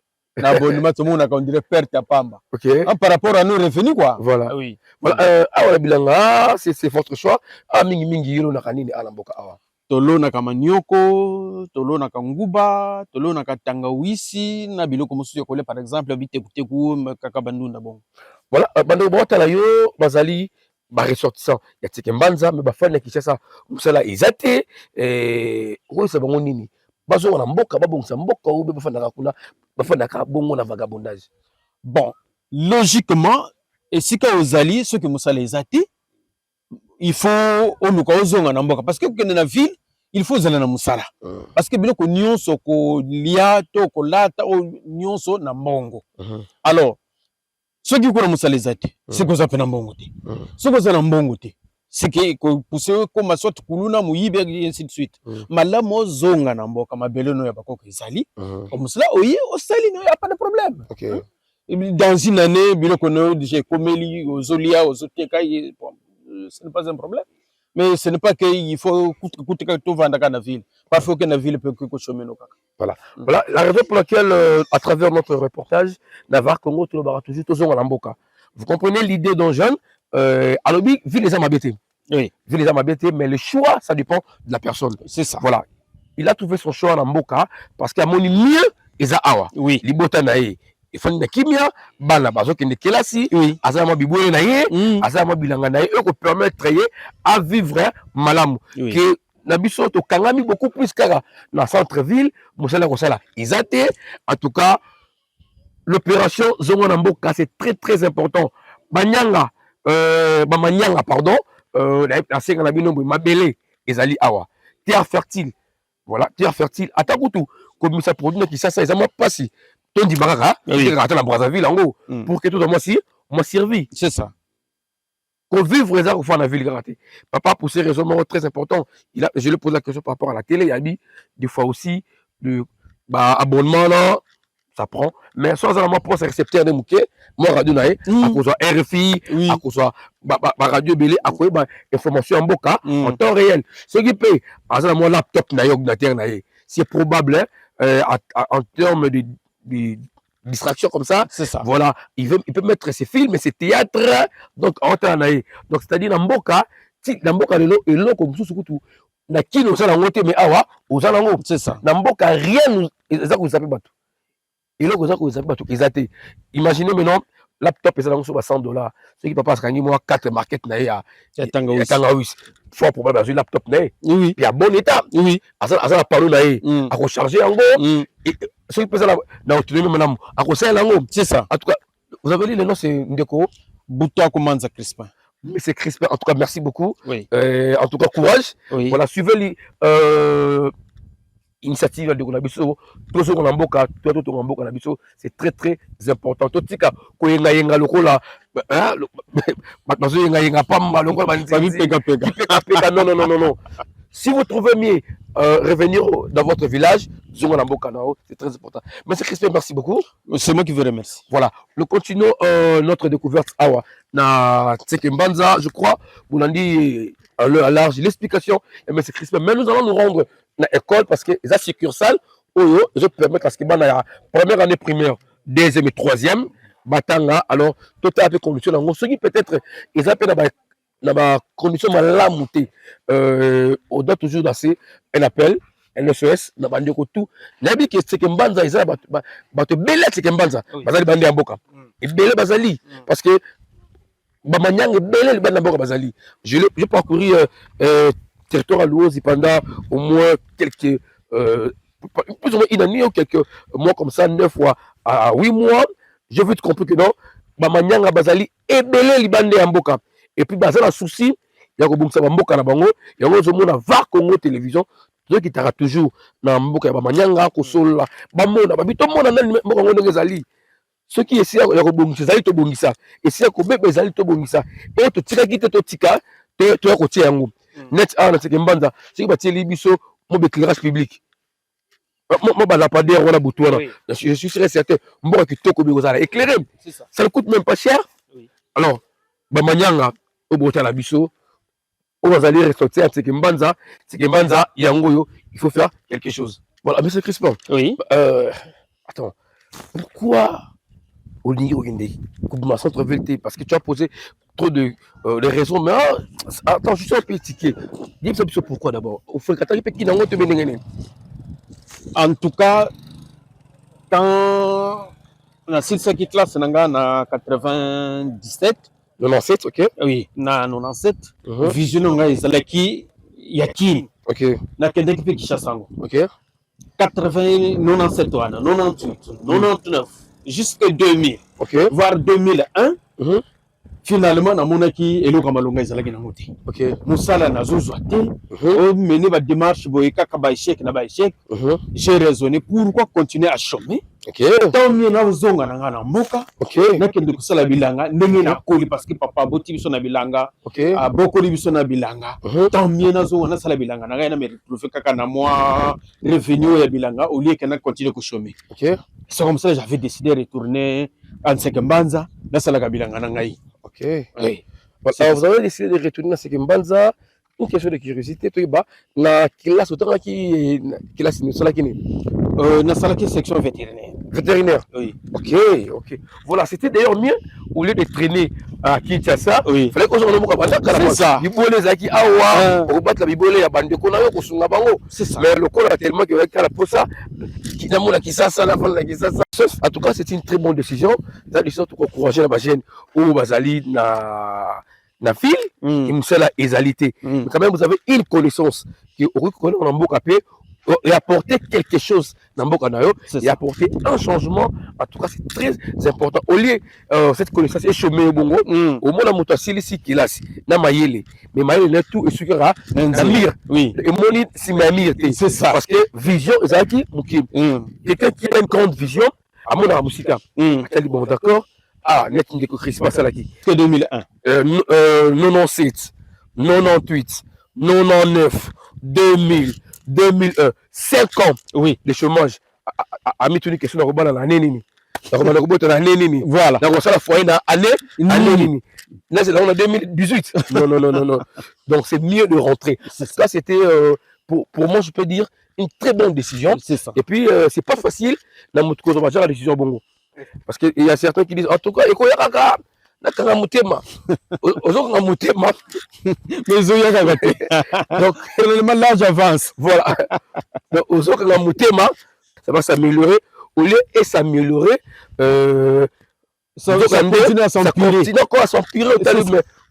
abonnement tout le monde on dirait perte à pamba. OK. Par rapport à nos revenus quoi. Voilà. Ah, oui. Voilà awa bilanga c'est votre choix. Ah mingi mingi yelo na kanini ala mboka awa. Tolo na kamanioko, tolo na kanguba, tolo na katangawisi na biloko mosusu ya kole par exemple bitekuteku kaka bandunda bon. Voilà, bando bota la yo bazali ba ressortissant ya Tsekembanza mais ba fana Kinshasa musala ezate ko sa bango nini bazo na mboka babongisa mboka ou ba fana kuna ba fana ka bongo na vagabondage. Bon, logiquement et si ka ozali ceux qui musala ezate il faut oluka ozonga na mboka parce que kende na ville il faut zala na musala parce que biloko nyonso ko lia to ko lata o nyonso na mbongo. Alors ce qui est musala ezate c'est que ça pe na mbongo te. Ce que ça na mbongo te c'est que ko pousser comme soit kuluna muyibe et ainsi de suite. Malamo zonga na mboka mabeleno ya bakoko ezali o musala oye o sali no ya pas de problème. OK. Dans une année biloko no déjà komeli ozolia ozoteka ce n'est pas un problème. Mais ce n'est pas qu'il faut coûter tout vendre dans la ville. Parfois que la ville peut que chômer nos. Voilà. Voilà la raison pour laquelle à travers notre reportage Navarre Congo tout le bar toujours tous en Mboka. Vous comprenez l'idée d'un jeune alobi ville les amabété. Oui, ville les amabété mais le choix ça dépend de la personne. C'est ça. Voilà. Il a trouvé son choix en Mboka parce qu'à mon mieux eza awa. Oui. Libota nae il faut na kimia bana bazo kende kelasi azama biboué na ye azama bilanga na ye ko permettre ye à vivre malamu que na biso to kangami beaucoup plus kaka na centre ville musala ko sala izate. En tout cas l'opération zongo na mboka c'est très très important. Banyanga bamanyanga pardon la senga na binombo mabele ezali awa terre fertile. Voilà terre fertile atakutu comme ça produit qui ça ezama pasi Tondi Baraka, la Brazzaville, en gros, pour que tout le monde m'a servi. C'est ça. Pour vivre les enfants dans la ville gratée. Papa, pour ces raisons très importantes, je lui pose la question par rapport à la télé, il a dit, des fois aussi, le abonnement là, ça prend. Mais sans un pour ce récepteur de Mouké, moi, radio naïe, à cause de RFI, à cause de radio Belé, à cause de information en Boka, en temps réel. Ce qui paye, à ce moment laptop naïe, c'est probable, en termes de distraction comme ça, c'est ça. Voilà, il peut mettre ses films et ses théâtres donc en temps donc c'est-à-dire dans Mboka de l'eau et l'eau comme sous tout na kino ça la monter mais awa osala ngo c'est ça. Dans Mboka rien ça vous savez pas tout et là vous savez pas tout exacté. Imaginez maintenant laptop eza nango so ba $100 soki papa akangi mwa 4 market na ye ya Tangawis fort probable azwi laptop na ye oui puis à bon état oui aza na pano na ye akocharger yango soki mpenza na autonomie malamu akosalela yango c'est ça. en tout cas vous avez dit le nom c'est Ndeko Butoa Komanza Crispin. mais c'est Crispin en tout cas merci beaucoup Oui. en tout cas courage Oui. voilà suivez initiative de Konabiso, tout ce qu'on a mboka, c'est très très important. Tout ce qu'on a yenga lokola, non. Si vous trouvez mieux revenir dans votre village, c'est très important. Monsieur Crispin, merci beaucoup. C'est moi qui vous remercie. Voilà, nous continuons notre découverte. Awa, na Tsekembanza, je crois, vous l'avez dit à large l'explication. Monsieur Crispin, mais nous allons nous rendre dans l'école parce que les succursales, je permets parce que la première année primaire, deuxième et troisième, batanga, alors tout à fait condition. Ce qui peut-être, ils appellent la condition malamouté. On doit toujours passer un appel. NSOS na bandi ko tout nabi ke Tsekembanza isa bato bele Tsekembanza bazali bandi amboka et bele bazali parce que ba manyang bele bandi amboka bazali j'ai parcouru territoire à Louosi pendant au moins quelques plus ou moins une année ou quelques mois comme ça 9 fois à 8 mois j'ai vu compris que non ba manyang bazali et bele li bandi amboka et puis bazala souci ya ko bumsa mboka na bango yango zo mona va Congo télévision ceux qui t'arrêtent toujours dans mboka ba manyanga ko sola ba mona ba bito mona nani mboka ngo ngezali ceux qui essaient ya ko bongisa zali to bongisa essayer ko bebe zali to bongisa et to tika kite to tika to ya ko tia yango net a na Tsekembanza ceux qui ba tie libiso mo éclairage public mo ba la pader wala butwana je suis sûr certain mboka kitoko bi kozala éclairé ça ne coûte même pas cher alors ba manyanga au bota la biso on va aller ressortir à Tsekembanza, Yangoyo, il faut faire quelque chose. Voilà, monsieur Crispin. Oui. Attends, pourquoi au niveau de centre-ville, parce que tu as posé trop de raisons, mais attends, je suis un peu tiqué. Dis-moi pourquoi d'abord. En tout cas, quand on a 6 classes, on a 97. 97, ok. Oui, na 97. Vision nga ezalaki yakini. Ok. Na kende kipe Kishasango. Ok. 80, 97 wana, 98, 99, jusqu'à 2000. Ok. Voire 2001. Finalement, na monaki eloka malonga ezalaki na ngoti. Ok. Musala na zozwa te. O mené ba démarche boyeka ka ba échec na ba échec. J'ai raisonné pourquoi continuer à chômer. Ok. Tant mieux na zonga na ngana mboka. Ok. Na kende kusala bilanga ndenge na koli parce que papa boti biso na bilanga. Ok. A bokoli biso na bilanga. Tant mieux na zonga na sala bilanga na na me retrouver kaka na moi revenu ya bilanga au lieu que na continuer ku chômer. Ok. C'est comme ça que j'avais décidé de retourner à Tsekembanza na sala ka bilanga na ngai. Ok. Oui. Voilà, vous avez décidé de retourner à Tsekembanza. Une question de curiosité. Tu es la classe autant qui classe nous cela qui n'est. Na sala qui section vétérinaire. Vétérinaire. Oui. Ok, ok. Voilà, c'était d'ailleurs mieux au lieu de traîner à Kinshasa. Oui. Fallait qu'on soit au Mokabanda. C'est ça. Bibole zaki awa. Au battre la bibole ya bande kona yo kusunga bango. C'est ça. Mais le corps a tellement que avec la posa qui n'a la Kisasa la fin la Kisasa. En tout cas, c'est une très bonne décision. Ça décision tout encourager la bagène ou bazali na fil, il me fait la égalité. Mais quand même, vous avez une connaissance qui reconnaît en Mboka et apporter quelque chose dans Mboka Nayo et apporter un changement. En tout cas, c'est très important. Au lieu cette connaissance est chômée au Bongo, au moins la motoasili si qu'il a na mayele. Mais mayele n'est tout et ce qu'il y a namir. Oui. Et moni si mamir. C'est ça. Parce que vision, c'est quelqu'un qui a une grande vision. À mon amusika. Bon, d'accord. Ah, net une déco Christmas à la qui. Que 2001. 97, 98, 99, 2000, 2001, 5 ans. Oui. Le chômage. A mis une question dans l'année nini. Voilà. Dans la foyer dans l'année nini. Là, c'est là, on a 2018. Non. Donc, c'est mieux de rentrer. Ça, c'était, pour moi, je peux dire, une très bonne décision. C'est ça. Et puis, c'est pas facile, la décision bongo. Parce qu'il y a certains qui disent, en tout cas, il y a kaka, nakanga mutema. Ozo kanga mutema. Mais ozo kanga te. Donc, là, j'avance. Voilà. Donc, ozo kanga mutema, ça va s'améliorer. Au lieu de s'améliorer, Ça continue à s'empirer. Ça continue encore à s'empirer.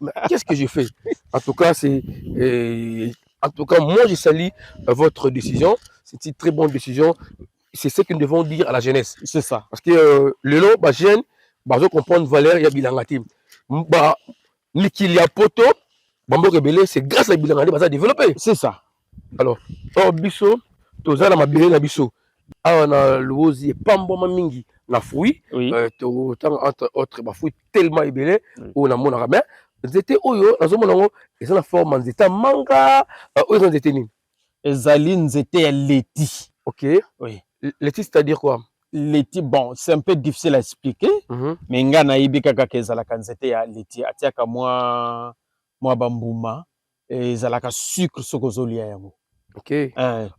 Mais qu'est-ce que j'ai fait? En tout cas, moi, j'ai sali votre décision. C'est une très bonne décision. C'est ce que nous devons dire à la jeunesse. C'est ça. Parce que le long, jeune, je comprends valeur, il y a bilangatim. Qu'il y a poto, c'est grâce à bilangatim que ça a développé. C'est ça. Alors, biso, tu as ma bilé na biso. On a l'osi et pamboma mingi na fruit. Entre autres, ma fruit tellement ébélé. On a mon arame. C'était oyo, dans mon ango, et ça la forme nzeta manga. Oyo nzete ni. Ezali nzete leti. Ok. Oui. Leti, c'est-à-dire quoi? Leti, bon, c'est un peu difficile à expliquer. Mais nga na ibi kaka kezalaka nzete ya leti. Atiaka moi bambuma. Et ezalaka sucre sokozolia yango. Ok.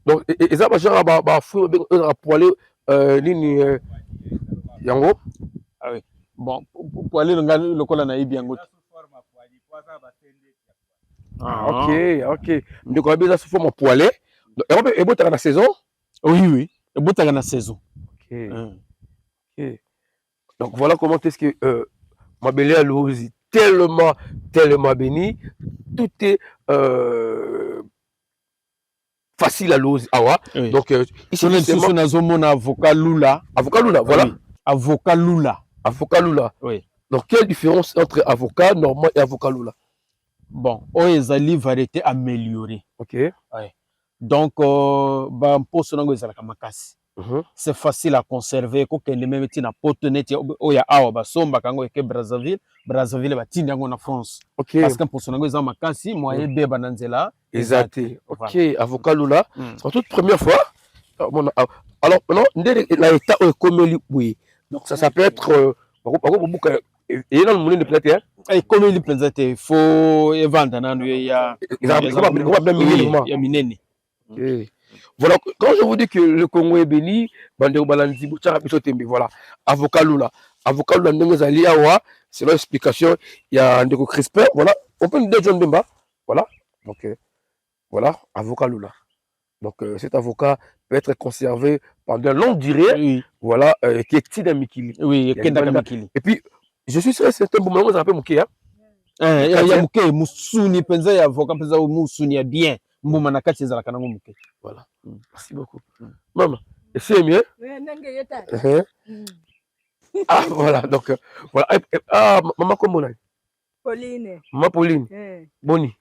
Donc, et ça, genre, fruit, poêlé, ligne, yango. Ah oui. Bon, poêlé, le cola na ibi yango. Ok. Donc, on a besoin de forme poêlé. Et vous avez la saison? Oui. Et vous avez la saison. Ok. Donc, voilà comment est-ce que ma belle à l'ose tellement béni. Tout est facile à l'ose. Oui. Donc, ici, on a mon avocat Lula. Avocat Lula, voilà. Oui. Avocat Lula. Avocat Lula. Oui. Donc, quelle différence entre avocat normal et avocat Lula? Bon, ezali variété améliorée. Ok. Oui. Donc, c'est facile à conserver. Quand les mêmes na potenet oya awa basomba kango ke Brazzaville ba tindi yango na France. Ok. Parce que pour sonango za makasi moyen beba na nzela. Exact. Ok, avocat Lula. C'est la toute première fois. Alors maintenant, l'état est comme oui. Donc ça peut être et dans le monde de peut-être et comme il peut-être il faut vendre nan ya minene. Voilà, quand je vous dis que le Congo est béni, voilà, avocat Lula, c'est l'explication. Il y a un déco Crispin, voilà, on peut nous dire John Bemba, voilà, donc voilà, avocat Lula. Donc cet avocat peut être conservé pendant longue durée, voilà, qui est Tida Mikili. Oui, Mikili. Et puis, je suis sûr que c'est un bon moment, ça rappelle Mouké, hein. Il y a Mouké, Moussouni, Penza, il y a avocat, Penza, Moussouni, bien. Voilà. Merci beaucoup. Maman, c'est mieux? Ah, voilà. Donc, voilà. Ah, maman, comment on a? Pauline. Maman Pauline. Boni.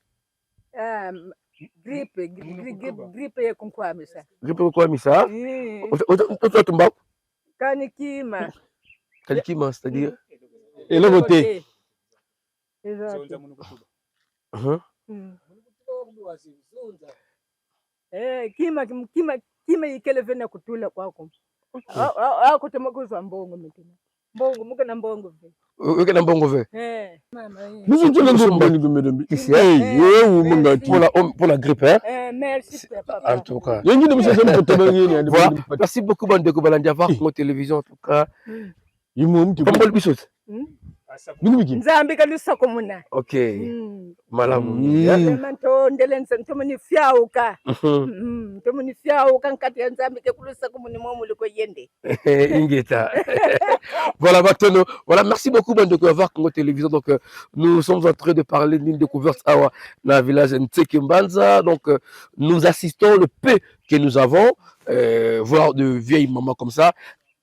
Grippe comme quoi, mais ça? Grippe comme quoi, mais ça? Kanikima. Kanikima, c'est-à-dire? Et le voté. Kima ikele vena kutula kwako. Kutema kuzwa mbongo mtini. Mbongo muke na mbongo ve. Uke na mbongo ve. Mama. Nous tu l'as mbongo de madame. Pour la grippe hein. Merci papa. En tout cas. Merci beaucoup bande de Kobalandi avoir mon télévision en tout cas. Nzambi kalusa komuna. Ok. Malamu. Manto ndelenza ntomoni fiauka. Ntomoni fiauka nkati ya Nzambi ke kulusa komuni momu liko yende. Ingeta. Voilà maintenant. Voilà, merci beaucoup de avoir Congo Télévision. Donc nous sommes en train de parler d'une découverte à la village Ntekembanza. Donc nous assistons le peu que nous avons voir de vieilles mamans comme ça.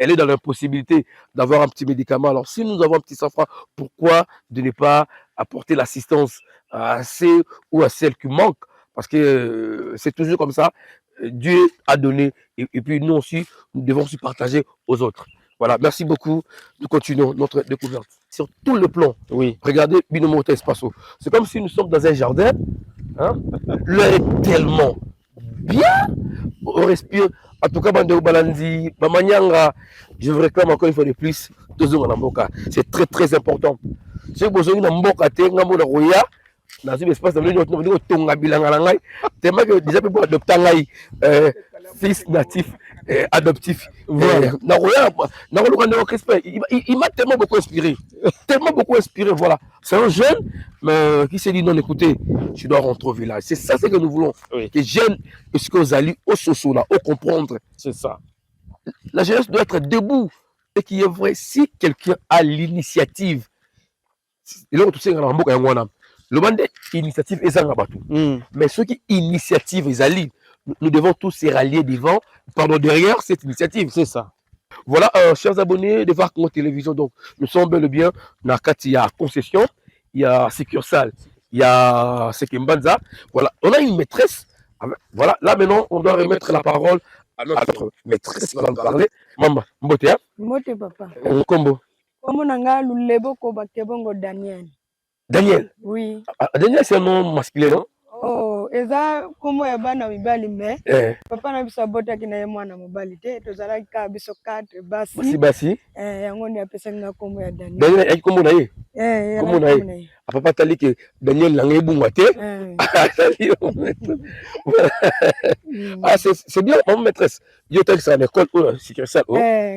Elle est dans l'impossibilité d'avoir un petit médicament. Alors, si nous avons un petit safran, pourquoi de ne pas apporter l'assistance à ceux ou à celles qui manquent? Parce que c'est toujours comme ça. Dieu a donné et puis nous aussi, nous devons aussi partager aux autres. Voilà, merci beaucoup. Nous continuons notre découverte sur tout le plan. Oui. Regardez Binomoto Espacio. C'est comme si nous sommes dans un jardin. Hein? L'air est tellement bien. On respire. En tout cas, Bandeo Balandi, Bamanyanga, je vous réclame encore une fois de plus, c'est très très important. Si vous avez un mboka, dans un espace de fils natif adoptif. Il m'a tellement beaucoup inspiré. Voilà. C'est un jeune qui s'est dit non, écoutez, je dois rentrer au village. C'est ça ce que nous voulons. Oui. Les jeunes, ce que vous allez au soso là, au comprendre. C'est ça. La jeunesse doit être debout. Ce qui est vrai, si quelqu'un a l'initiative, le bande initiative est un rabatou. Mais ceux qui initiative ils allient, nous devons tous se rallier devant, pardon, derrière cette initiative. C'est ça. Voilà, chers abonnés de VAR Congo Télévision, donc nous sommes bel et bien dans il y a concession, il y a succursale, il y a Sekembanza. Voilà, on a une maîtresse. Voilà, là maintenant, on doit remettre la parole à notre maîtresse qui va nous parler. Maman, Mbote, hein? Mbote papa. Kombo. Kombo nanga lulebo ko bakebongo Daniel. Daniel? Oui. Daniel, c'est un nom masculin, non? Oh, eza kombo ya bana mibali me. Papa na biso bota kina ye mwana mobali te. Tozala ka biso 4 basi. Basi. Yango ni apesa nga kombo ya Daniel. Daniel, est kombo na ye? Kombo na ye. Papa tali que Daniel l'a ngébungwa te. Ah, c'est bien, maman maîtresse. Yo tangi sa l'école ou succursale.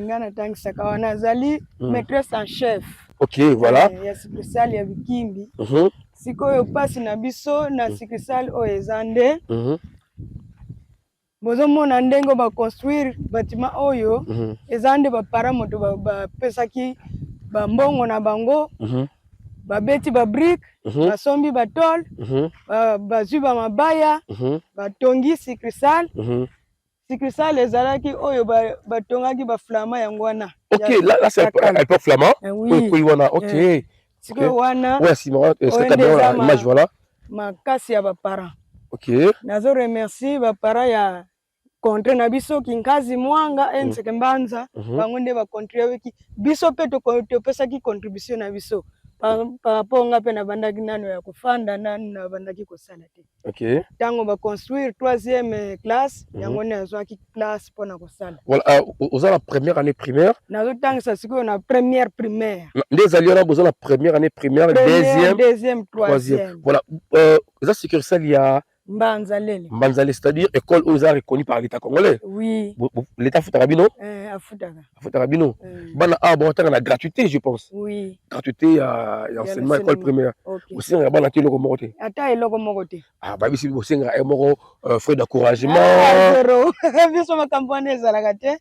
Ngana tangi sa kawana zali maîtresse en chef. OK, voilà. Ya succursale ya Bikimbi. Sikoyo pasi na biso na succursale o ezande. Bozo mona ndengo ba construire bâtiment oyo ezande ba paramoto ba pesaki ba mbongo na bango. Babeti ba brick, basombi ba tol, bazwi ba mabaya, batongi succursale. Succursale ezalaki oyo batongaki ba flama yango wana. OK, là c'est un peu flamand. Oui. OK. Sikoyo wana. Ouais, c'est marrant, c'est bien l'image voilà. Makasi ya ba parents. OK. Nazo remercier ba parents ya contre na biso Kinkazi Mwanga Sekembanza bango nde ba contribuer ki biso pe to pesa ki contribution na biso. Paponga pe na bandaki nano ya kufanda na bandaki kosala te. OK. Tango ba construire 3e classe yango ne azwaki classe pona kosala. Voilà, aux la première année primaire. Nazo tangisa siko na première primaire. Les alliés là besoin la première année primaire, deuxième, troisième. Voilà, ça succursale il y a Mbanzalele. Mbanzalele, c'est-à-dire école aux arts reconnue par l'État congolais. Oui. L'État Foutarabino? Afutaka. Foutarabino. Bana la gratuité, je pense. Oui. Gratuité à l'enseignement école primaire. Aussi, on a bana tilo comme côté. Ata eloko mokote. Ah, bah ici aussi on a un frais d'encouragement. Zéro. Biso makampane zalaka te.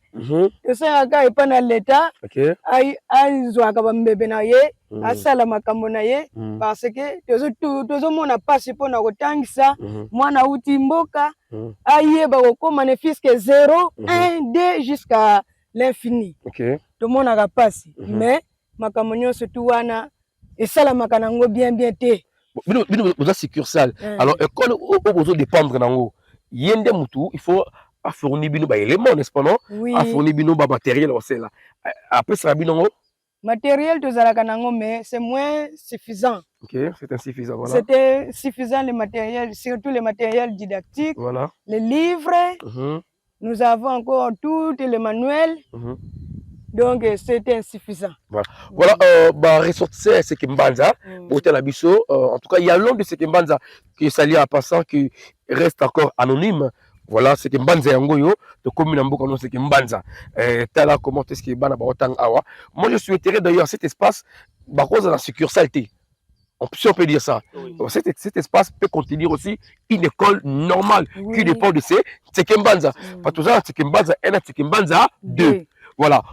Tosenga ka epana l'État. OK. Ai zwaka ba mbebe na ye. Asala makambo na ye parce que tozo mona pasi pona kotangisa mwana uti mboka ayeba kokoma ne fiske 0 1 2 jusqu'à l'infini. OK. To mona ka pasi mais makambo nyonso tu wana esala makanango bien te. Bino vous succursale. Alors école au besoin dépendre nango. Yende mutu il faut fournir bino ba éléments n'est-ce pas non? A fournir bino ba matériel aussi là. Après ça bino matériel de Zalakanango, mais c'est moins suffisant. OK, c'est insuffisant, voilà. C'était suffisant les matériels, surtout les matériels didactiques, voilà. Les livres, nous avons encore tous les manuels, donc c'était insuffisant. Voilà, voilà ressortir c'est Sekembanza, pour la biso, en tout cas il y a l'homme de Sekembanza qui est sali à passant qui reste encore anonyme. Voilà, c'est que Mbanza Yangoyo, de commune en Boko, c'est que Mbanza. Tala, comment est-ce que Bana Barotang Awa. Moi, je souhaiterais d'ailleurs cet espace, par cause de la succursalité. Si on peut dire ça. Oui. Cet espace peut contenir aussi une école normale qui dépend de c'est que Mbanza. Parce que c'est que Mbanza 1 et c'est que Mbanza 2. Voilà.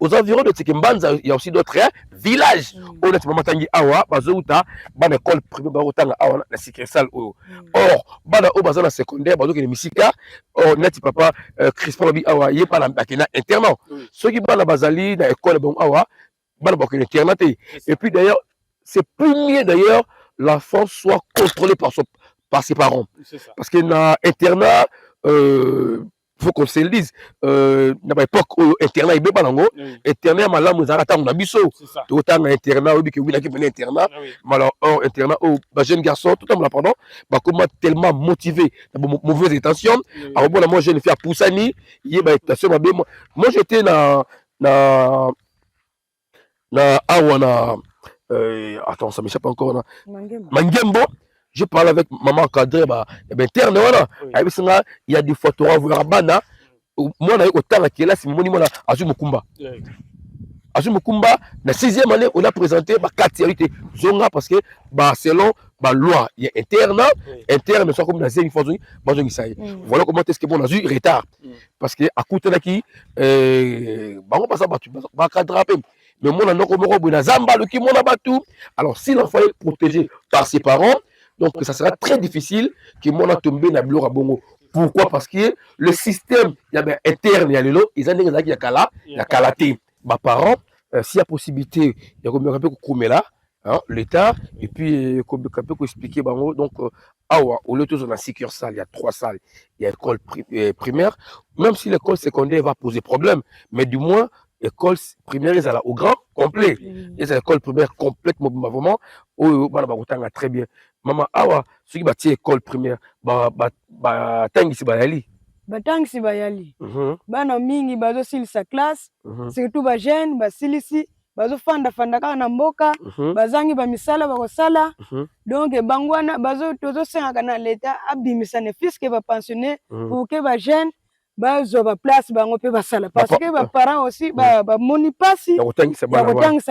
Aux environs de Sekembanza, il y a aussi d'autres villages. On a Matangi Awa, Bazouta, Bana école primaire Barotanga Awa, la succursale. Or, Bana Obazana secondaire, Bazouka de Misika, or Nati Papa, Crispin Labi Awa, Yé Bana Bakina internat. Ceux qui Bana Bazali, dans l'école Bon Awa, Bana Bakina internat. Et puis d'ailleurs, c'est plus mieux d'ailleurs, l'enfant soit contrôlé par ses parents. Parce qu'il y a un internat, faut qu'on se le dise, dans l'époque où internat est bien balango, internat malam nous arrêtons na biso, tout autant internat où que oui qui venait internat, alors internat où jeune garçon tout en l'apprenant, bah comment tellement motivé, mauvaise intention, alors bon moi je ne fais à Poussani, il bah intention moi j'étais na awana attends ça m'échappe encore na Mangembo. Je parle avec maman cadré, interne, voilà. Il y a des photos à voir à Bana. Moi, on a eu autant de là, c'est mon à Azumukumba. Azou Mukumba, la 6e année, on a présenté ma qualité zonga parce que selon la loi, il y a interne, mais soit comme la zénie fazoni, voilà comment est-ce que bon a eu retard parce que à côté de qui on passe à cadrer mais mon a non na zamba le qui mon a battu. Alors si l'enfant est protégé par ses parents, donc ça sera très difficile que mon a tombé na blora bongo. Pourquoi? Parce que le système il y a interne, il y a le lot, ils ont des qui il y a calaté. Mes parents, s'il y a possibilité, il y a comme un peu de là, l'État, et puis comme un peu expliquer, donc, au lieu de dans la succursale, il y a 3 salles, il y a l'école primaire, même si l'école secondaire va poser problème, mais du moins, l'école primaire, ils sont au grand complet. Ils ont l'école primaire complète, vraiment, très bien. Maman, ceux qui bâtissent l'école primaire, tangi bayali. Batangisi bayali. Bana mingi bazo silisa classe, surtout ba jeune, ba silisi, bazo fanda kaka na mboka, bazangi ba misala bakosala. Donc bangwana bazo tozo senga na l'État abimisa ne fiske ba pensionné pour que ba jeune bazo ba place bango pe basala parce que ba parents aussi ba moni pasi ya kotangisa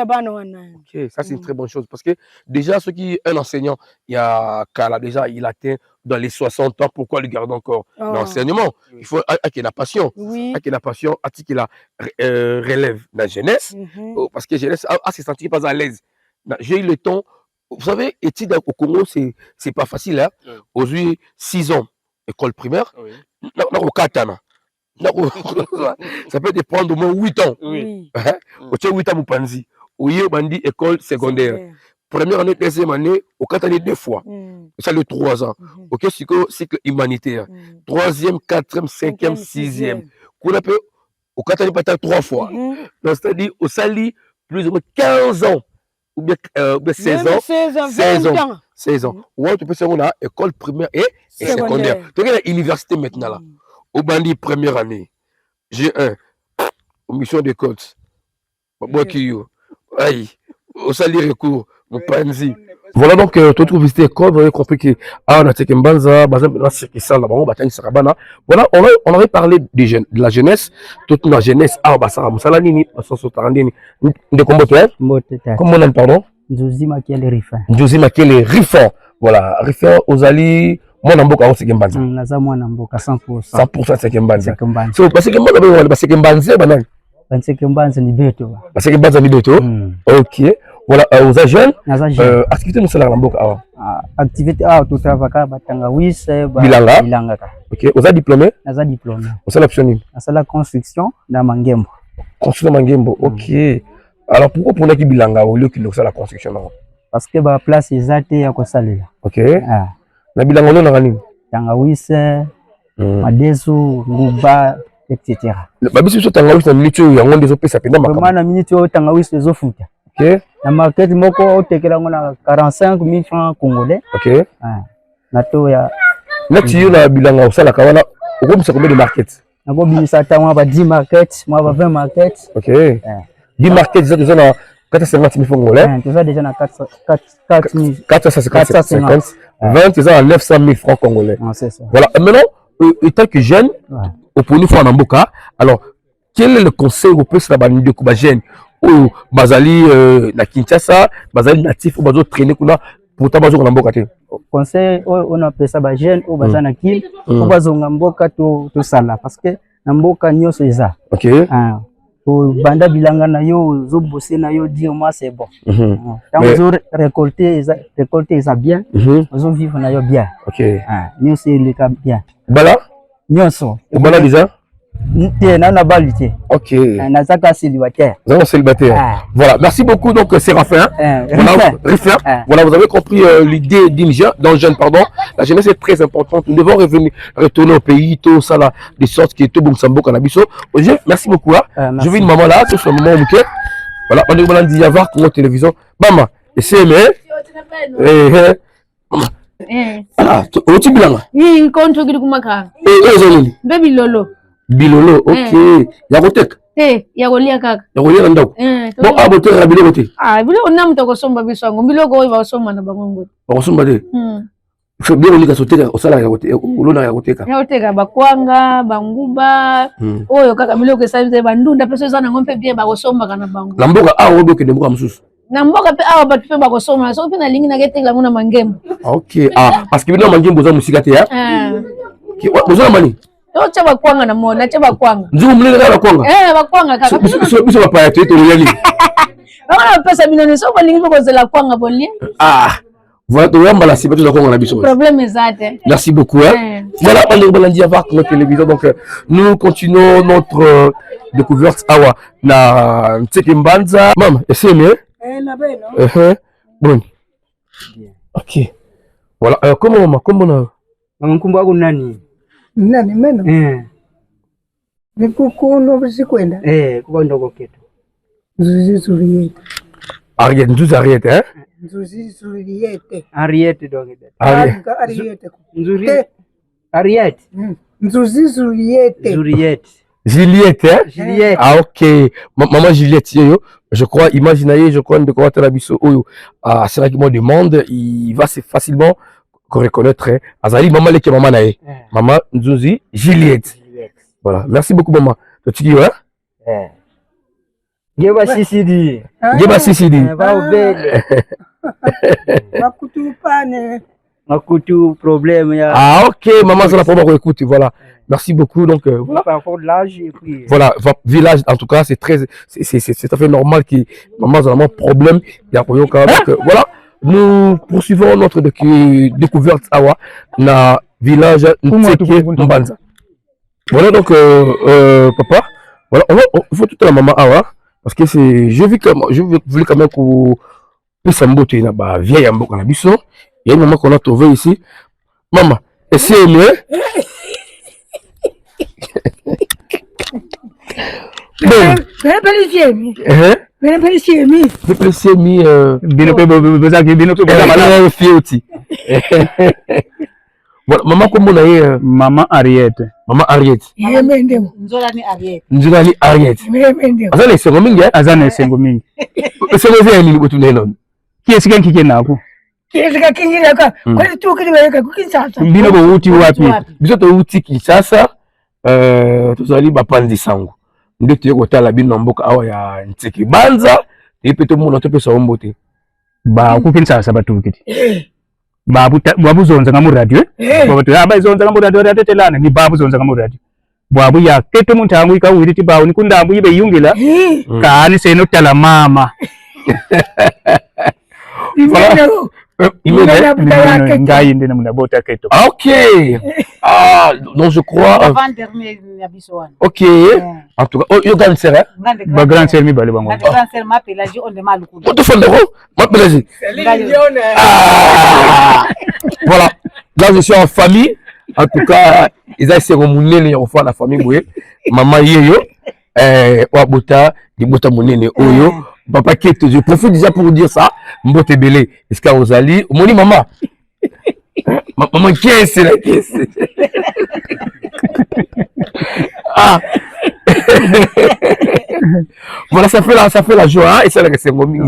bana wana. OK, ça c'est une très bonne chose parce que déjà ceux qui un enseignant il y a Kala déjà il atteint dans les 60 ans, pourquoi le garder encore l'enseignement? Il faut qu'il la passion, qu'il la passion, qu'il la relève la jeunesse parce que jeunesse se sentir pas à l'aise. J'ai eu le temps, vous savez, études au Congo c'est pas facile hein. Aujourd'hui 6 ans école primaire, ça peut te prendre au moins 8 ans. Au 8 ans, Mupanzi. Oui, bandi école secondaire. Première année, deuxième année, au 4 années 2 fois. Ça le 3 ans. Ok, cycle humanitaire. 3e, 4e, 5e, 6e. Qu'on appelle au 4 années, peut-être 3 fois. Donc, c'est-à-dire au Sali, plus ou moins 15 ans. Ou bien 16 ans. 16 ans. Ou tu peux savoir là, école primaire et secondaire. Tu regardes l'université maintenant là. Au bandi première année, G1, aux missions de coach, au salaire recours, au panzi. Voilà donc, tu trouves visiter l'école, vous avez compris que on a été Mbanza, voilà, on avait parlé de la jeunesse, toute la jeunesse, comment on a pardon? Njozi Makele Rifan. Njozi Makele Rifan. Voilà, Rifan Ozali. Moi namboka au Sekembanza. Naza moi namboka 100%. 100% Sekembanza. So parce que moi ba Sekembanza banani. Ba Sekembanza ni beto. Ba Sekembanza ni beto. OK. Voilà, aux jeunes. Activité nous sala namboka awa. Activité tout travail batanga wise bilanga. OK. Oza diplômé? Naza diplômé. Osala option nini? Nasala construction na Mangembo. Construction Mangembo. OK. Alors pourquoi pour qui bilanga au lieu qu'il la construction là? Parce que ba place ezate ya kosalela. OK. Na bilanga ndo na nini? Tangawise, madesu, nguba, etc. Ba biso so tangawise na minute ya ngonde zo pesa penda makamba. Vraiment na minute o tangawise zo futa. OK. Na market moko o tekela ngona 45 000 francs congolais. OK. Na to ya na tiyo na bilanga osala kawana okomisa combien de market? Na ko binisa ta mwa ba 10 market, mwa ba 20 market. OK. 10 market déjà na 450 000 francs congolais. Tu as déjà na 450. 20 ils ont à 900 000 francs congolais. C'est ça. Voilà. Maintenant, étant que jeune, au point de vue Namboka, alors quel est le conseil au plus la bande de Kuba jeune ou Bazali na Kinshasa, Bazali natif ou bazo traîner kuna pour tabazo Namboka te. Conseil on appelle ça ba jeune ou bazana kin ou bazo Namboka to sala parce que Namboka nyonso eza. OK. Banda bilanga na yo zo bosser na yo dire moi c'est bon. Tant zo récolter ça bien, zo vivre na yo bien. OK. Nyonso c'est le cas bien. Bala? Nyonso. Bala déjà? Té na balité. OK. Na zaka célibataire. Zaka célibataire. Voilà, merci beaucoup donc Séraphin. Rifin. Voilà, vous avez compris l'idée d'une jeune, la jeunesse est très importante. Nous devons retourner au pays, tout ça là, de sorte que tout bon sambo canabiso. Merci beaucoup là. Je vis une maman là, tout ce moment où voilà, on est dans le Yavar pour la télévision. Maman, et c'est ah, tu bilanga. Oui, contre qui kumaka. Baby Lolo. Bilolo, OK. Yagotek. Yagolia kaka. Yagolia ndako. Bon, abote na biloko te. Biloko na mutoko somba biso ngo. Biloko oyo ba somba na bango. Ba somba te. faut bien on kasoteka osala ya kote olona ya koteka ya koteka bakwanga banguba oyo kaka biloko esalisa bandunda peso eza nango mpe bien bakosombaka na bango na mboka awa obokende mboka mosusu na mboka pe awa bato pe bakosoma soki pe na lingi naketekela ngo na mangembo ok parce que bino mangembo oza mosika te ya ozala mani otia bakwanga na mona tia bakwanga nzungu munene kaka bakwanga bakwanga kaka biso bapaya toyeli bakona bapesa bino so balingi mpe kozela kwanga bolie voilà toyambala siba toza konga na biso problème ezate merci beaucoup voilà on est balandi avec notre télévision donc nous continuons notre découverte awa na Ntseke Mbanza mama eseme na beno bon ok voilà comment na mama mkumbu wako nani meno ni kukuno bisikwenda kuba ndoko ketu Nzuzi Zuriette Ariette Nzuzi Ariette Nzuzi Zuriette Ariette donc Ariette Nzuri Ariette Nzuzi Zuriette Juliette ok maman Juliette yo je crois imaginez je crois de quoi la biso oyo c'est vrai que moi demande il va facilement reconnaître azali maman leke maman nae maman Nzuzi Juliette voilà merci beaucoup maman totiki Geba Sisidi va obele makutu problème ya ok maman ça la pour moi écoute voilà merci beaucoup donc voilà par rapport de l'âge et puis voilà village en tout cas c'est tout à fait normal que maman a vraiment problème il y a donc voilà nous poursuivons notre découverte awa na village Ntseke Mbanza voilà donc papa voilà il faut toute la maman awa parce que c'est je voulais quand même que Pesambote na ba vieille mboka na biso il y a une maman qu'on a trouvé ici maman essayez mieux voilà maman comment on a maman Ariette Nzolani Ariette azana esengo mingi azana esengo mingi esengo zeni ni botu neno kiesika nkike nako kiesika kingira ka kweli tu kiliweka kukinsasa mbino bo uti wapi biso to uti Kinshasa tozali bapanzi sango nde tuye kotala bino mboka awa ya Ntseke Mbanza epe to mona to pesa ombote ba ku Kinshasa batukiti babu zonza nga mu radio babu aba zonza nga mu radio yatetelana ni babu zonza nga mu radio babu ya keto muntu angu ikawiri ti bawo ni kundambu ibe yungila kani seno tala mama ngainde na munabota keto ok donc je crois ok en tout cas yo grand sœur ba grand sœur mi bale bango grand sœur m'appelle on de maluku to fondero m'appelle voilà là je suis en famille en tout cas ils a essayé monene ya kofa la famille boye maman yeyo wa bota di bota monene oyo papa Keto, je profite déjà pour vous dire ça. Mbote belé, est-ce que vous allez moni maman? Maman qui est la caisse? Ah. Voilà, ça fait la joie et ça la c'est ngomi.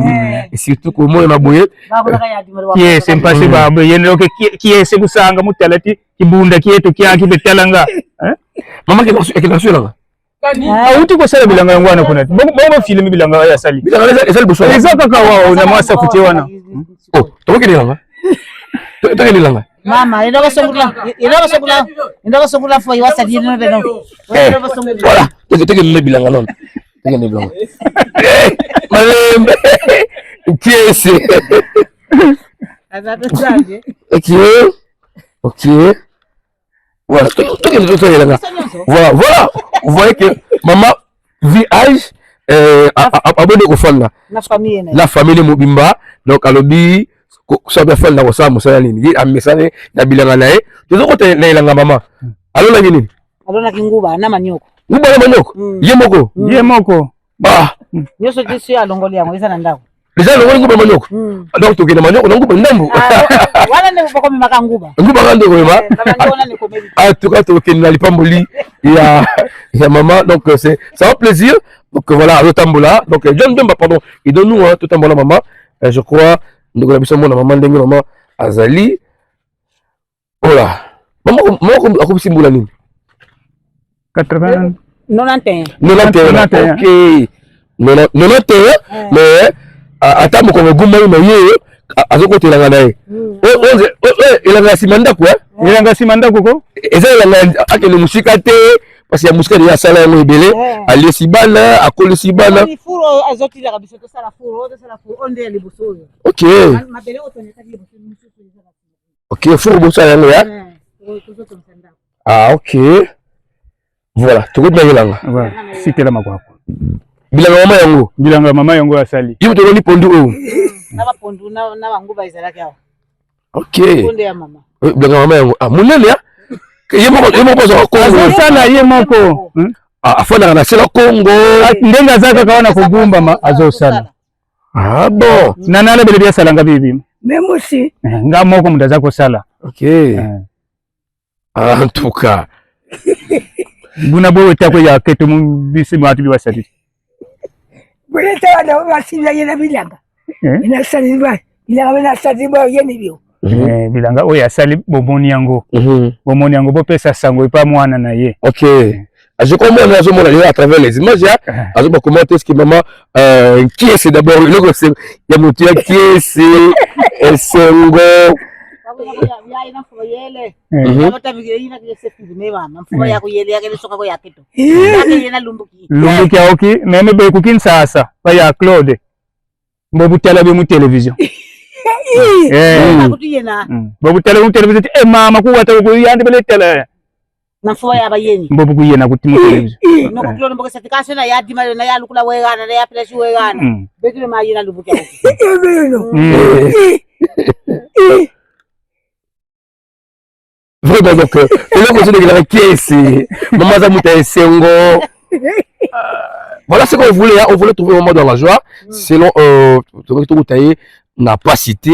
Et surtout que moi na boye. Qui est c'est passé ba yeno qui est c'est busanga mutalati kibunda kietu kyaki betalanga. Maman qui est là. Auti ko sala bilanga ngwana kuna bongo film bilanga ya sali bilanga sali boso ezaka ka wao na masa futi wana toke langa mama ndo sokula fo yiwa sali no beno voilà toke le bilanga non toke le bilanga malembe kiesi ok voilà voilà vous voyez que maman vit âge abonné au fond là la famille mobimba donc alobi so be fond na ko sa musala nini a message na bilanga nae tozo ko te na ilanga mama alona nini alona kinguba na manyoko nguba na manyoko yemoko bah nyoso disi alongoli yango isa na ndako déjà le nguba manyoko donc to ke na manyoko na nguba ndambu wala ne bako maka nguba ngande ko ma en tout cas to ke na lipamboli ya maman donc c'est ça va plaisir donc voilà le tambola donc John Demba pardon il donne nous tout tambola maman je crois nous la biso mona maman ndenge maman azali Voilà. Maman a combien de nini? 91. 91. OK. 91 mais attends ko nguma ina ye azoko telanga naye. Elanga simanda quoi? Elanga simanda koko? Eza elanga akele musika te parce que musika ya sala yango ebele ali sibana akole sibana. Ni furo azoti la biso to sala furo onde ya liboso. OK. Mabele otoneka liboso mususu. OK, furo bosa yango ya. Ah OK. Voilà, tu goûtes bilanga. Voilà, c'était la makwako. Bilanga mama yango asali. Ibu to ni pondu o. Na ba pondu na banguba izalaki awa. OK. Pondu ya mama. Bilanga mama yango. Ah, munene ya. Yemo boza ko. Azosala ye moko. Ah, afana na sela Kongo. Ndenga zaka kaona kugumba ma azosala. Ah bon. Nana bele bia salanga bibi. Même aussi. Nga moko mudaza ko sala. OK. En tout cas. Buna bo tako ya keto mu bisi matu bi wasali. Bule tawa na wasila yena bilanga. Ina sali ba. Bilanga na sali ba yeni bio. Bilanga oya sali bomoni yango. Bomoni yango bo pesa sango pa mwana na ye. OK. Je comprends là à travers les images là. Je vais commenter ce que maman qui est d'abord le il y a motia qui est c'est Sengo. Lumbuki aoki meme be kukin sasa pa ya Claude. Mbobu tala be mu television. Mbobu tala mu television mama ku wata ku yandi bele tala. Nafuwa ya bayeni. Mbobu kuyena kuti mu television. No kuklona mboka certification na ya dimalo na ya lukula wegana na ya pressure wegana. Bekile mayina lubuki aoki. Vraiment donc le conseil de la caisse maman Zamuta Sengo. Voilà ce qu'on voulait, on voulait trouver un moment dans la joie selon tout tailler n'a pas cité,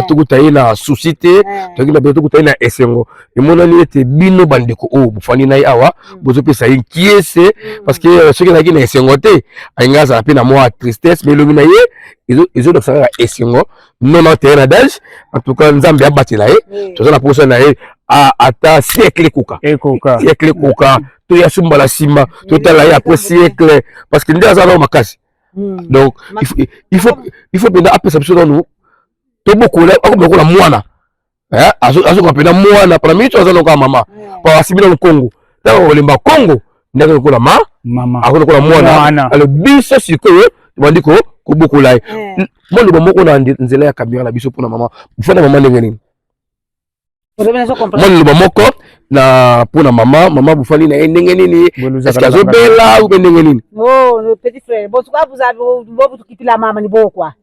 tout tailler n'a sous-cité, tout tailler n'a Sengo. Et mon ami était bino bandeko o bufani na awa, bozo pe ça inquiète parce que ceux qui n'a qui Sengo té, ainga ça peine à moi tristesse mais le minaye ils ont ça Sengo, non en terrain d'âge, en tout cas Nzambe a battu là tout ça la position là ata siècle kuka siècle kuka to ya sumba la sima to tala ya après siècle parce que ndia zana makasi donc il faut penda apesa biso nous to beaucoup là comme la mwana azo ko penda mwana para mito azana ko mama pa asibina mu Congo ta olemba Congo ndaka ko la mama ako ko la mwana alors biso sikoyo bandi ko beaucoup là mo le bomoko na nzela ya caméra la biso pour na mama fana mama ndenge nini moi le moko na pour la maman bufali na ndenge nini est-ce que azobela ou ndenge nini oh le petit frère bon tu vous avez bobu tukipila mama ni bokwa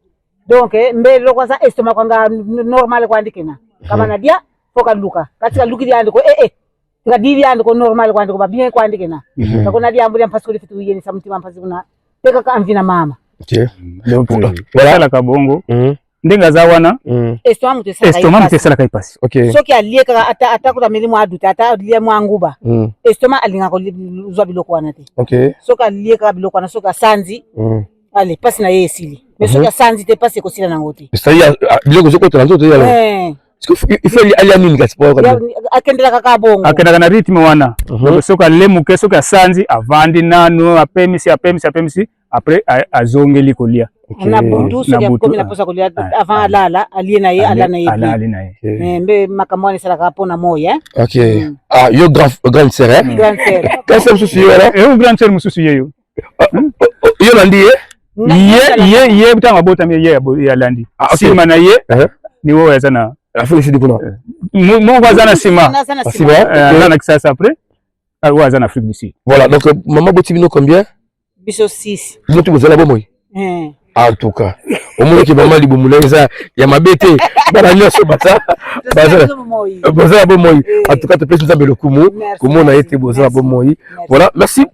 donc mbele lokwa za estomac kwanga normal kwandikena kama nadia foka luka katika luki diandiko tikadili andiko normal kwandiko ba bien kwandikena takona diambu ya mpasko lifitu yeni samtima mpasi kuna teka kamvina mama OK donc voilà la kabongo ndenga za wana estoma mutesala kai pasi OK soki alieka atakuta milimu aduta atalia mwanguba estoma alinga ko uzwa biloko wana te OK soki alieka biloko wana soki sanzi ale pasi na yesili mais soki sanzi te pasi ko sila nango te c'est ya biloko zoko to nzoto ya il faut aller à l'unique sport akendela kaka bongo akendaka na rythme wana soki alemuke soki sanzi avandi nano apemisi après azongeli kolia na bundu so ya komi na posa kolia avant alala aliena ye alana ye mbe makamwani sala kapona moya OK ah yo grand sœur quand ça mususu yo là yo grand sœur mususu yeyo yo landi ye butanga bota me ye ya landi sima na ye ni wo yazana afeli di kuna mo wazana sima na kisasa après wazana Afrique du Sud voilà donc maman Botibino combien biso 6 mutu bozala bomoy en tout cas au moins que maman libumuleza ya mabete bana nyoso bata bozala bomoy en tout cas te pèse nzambe le kumu comment on a été bozala bomoy voilà merci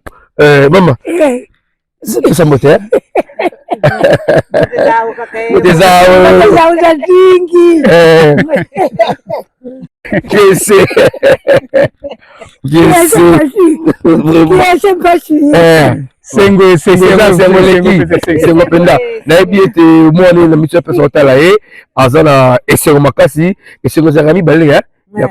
maman c'est ça moteur sengo penda na ebi ete mwana na miso pesa otala ye azana esengo makasi esengo zaka mibale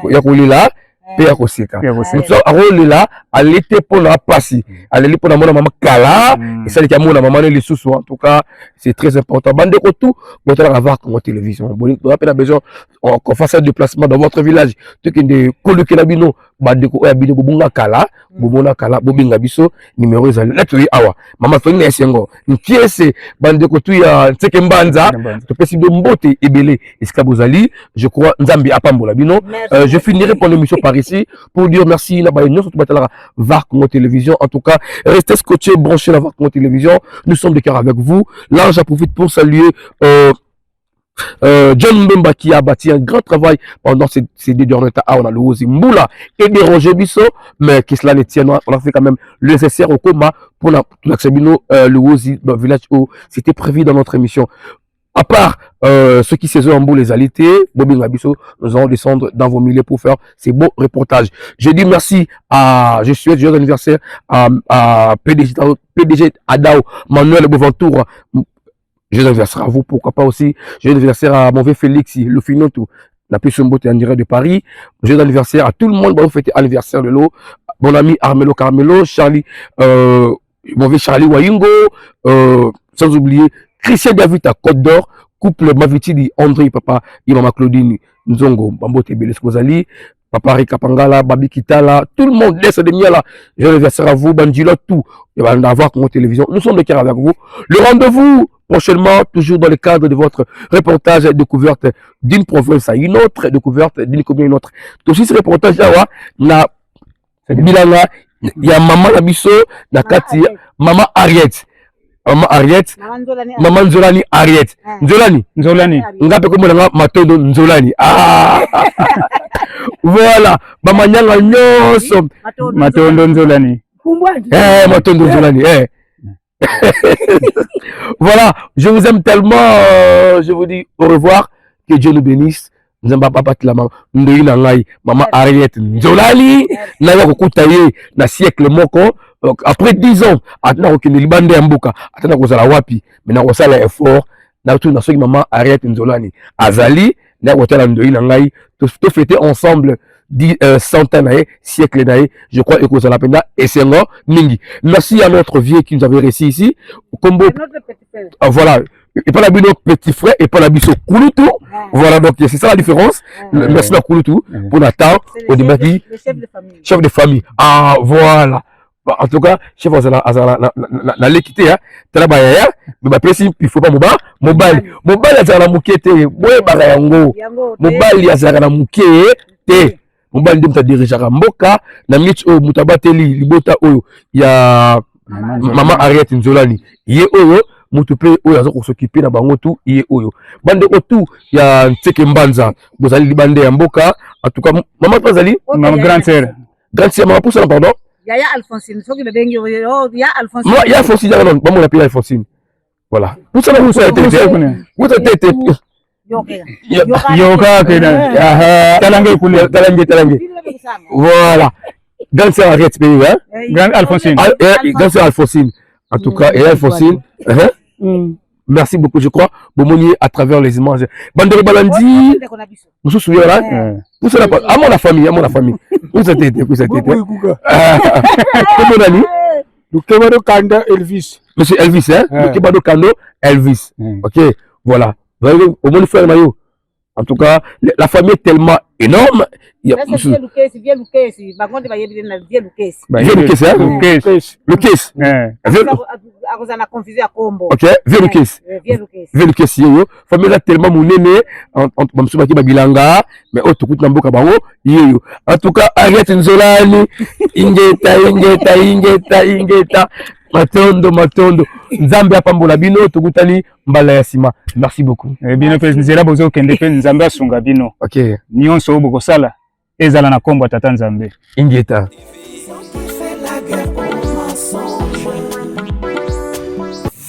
ya kolila pe ya koseka moto akolela alete mpona pasi aleli mpona mona mama kala esaliki amona mama ne lisusu en tout cas c'est très important bandeko tout botalaka VAR Congo Télévision mpe na besoin qu'on fasse un déplacement dans votre village tokende kolukela bino bandeko oyo ya bino bobunga kala bomona kala bobenga biso numéro ezali na toyi awa mama toyi na esengo nkiese bandeko tu ya Ntseke Mbanza topesi bino mbote ebele esika bozali je crois nzambe apambola bino je finirai pour l'émission par ici pour dire merci na bayo nyonso tobatalaka VAR Congo Télévision en tout cas restez scotchés branchez la VAR Congo Télévision nous sommes de cœur avec vous là j'en profite pour saluer John Mbemba qui a bâti un grand travail pendant ces 2 derniers temps. On a le Ozi Mboula et dérangé Bisso, mais qui cela ne tient, on a fait quand même le nécessaire au coma pour le Ozi dans le village où c'était prévu dans notre émission. À part ceux qui saisonnent en bout les alités, Bobby Ngabiso, nous allons descendre dans vos milieux pour faire ces beaux reportages. Je dis merci je souhaite joyeux anniversaire à PDG Adao, Manuel Boventour. Joyeux anniversaire à vous, pourquoi pas aussi. Joyeux anniversaire à mon vieux Félix, le Finotou, la Pissumbote en direct de Paris. Joyeux anniversaire à tout le monde. Bon, fêter anniversaire de l'eau. Mon ami Armelo Carmelo, Charlie, mon vieux Charlie Wayingo, sans oublier Christian David à Côte d'Or, couple Mavitidi, André, papa, et maman Claudine, Nzongo, Bambote Beleskozali, Papa Rika Pangala, Babi Kitala, tout le monde laisse des miens là. Joyeux anniversaire à vous, Bandilo, tout. Il va y avoir Congo Télévision. Nous sommes de cœur avec vous. Le rendez-vous prochainement, toujours dans le cadre de votre reportage découverte d'une province à une autre, découverte d'une commune à une autre. Tout ce reportage là, na Bilanga, il y a Maman Nabiso, na Kati, Maman Ariette. Maman Ariette, Maman Nzolani Ariette. Nzolani. Ngape comme on a Matondo Nzolani. Ah! Voilà. Maman Nyanga Nyonso. Matondo Nzolani. Matondo Nzolani. Voilà, je vous aime tellement, je vous dis au revoir, que Dieu nous bénisse. Maman Ariette Nzolani, Naya Kokutaye, na siècle moko, après 10 ans, atena kokende libande ya mboka, atena kozala wapi, mais na kosala effort, na tout na soki maman Ariette Nzolani, azali, na kotala ndoyi na ngai, to fêter ensemble 100 ans, siècle naïe, je crois que ça l'appelle et c'est là, Mingi. Merci à notre vieux qui nous avait réussi ici. Combo. Voilà. Et pas la notre petit frère et pas la biso Kouloutou. Voilà, donc c'est ça la différence. Merci à Kouloutou pour Nathan, au débat qui. Chef de famille. Ah, voilà. En tout cas, chef de l'équité, hein. T'as la baïa, mais ma précise, il faut pas mobile. Mobile, il y a la mouquette, ouais, barayango. Mobile, il y a la mouquette. Mobile ndem ta dirigeaka mboka na minute oyo mutabateli libota oyo ya Maman Ariette Nzolani ye oyo mutu pe oyo azo s'occuper na bango tu ye oyo bande otu ya Ntseke Mbanza bozali libande ya mboka en tout cas maman bazali maman grande sœur maman pour ça pardon Yaya Alphonsine soki bebengi ya Alphonsine moi ya Alphonsine non maman l'appelle Alphonsine voilà pour ça vous ça été Yoka kena talange voilà grande sœur Ariette pays hein grande Alphonsine grande sœur Alphonsine en tout cas et Alphonsine merci beaucoup je crois bomoni à travers les images Bandere Balandi vous vous souvenez là vous savez pas à la famille vous êtes comment on dit le Kebado Kando Elvis monsieur Elvis hein le Kebado Kando Elvis OK voilà au moins frère Mayo. En tout cas, la famille est tellement énorme. Il y a le OK, vieux caisse yo. Famille là tellement monene en somaki babilanga mais autre coup namboka bango yo. En tout cas, Ariette Nzolani ingeta matondo nzambe apambola bino tukutani mbala ya sima merci beaucoup bino pe nzela bozo kende pe nzambe asunga bino OK nyonso boko sala ezala na kombo tata nzambe ingeta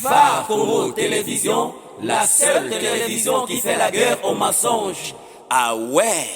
VAR Congo Télévision, la seule télévision qui fait la guerre aux mensonges. Ah ouais.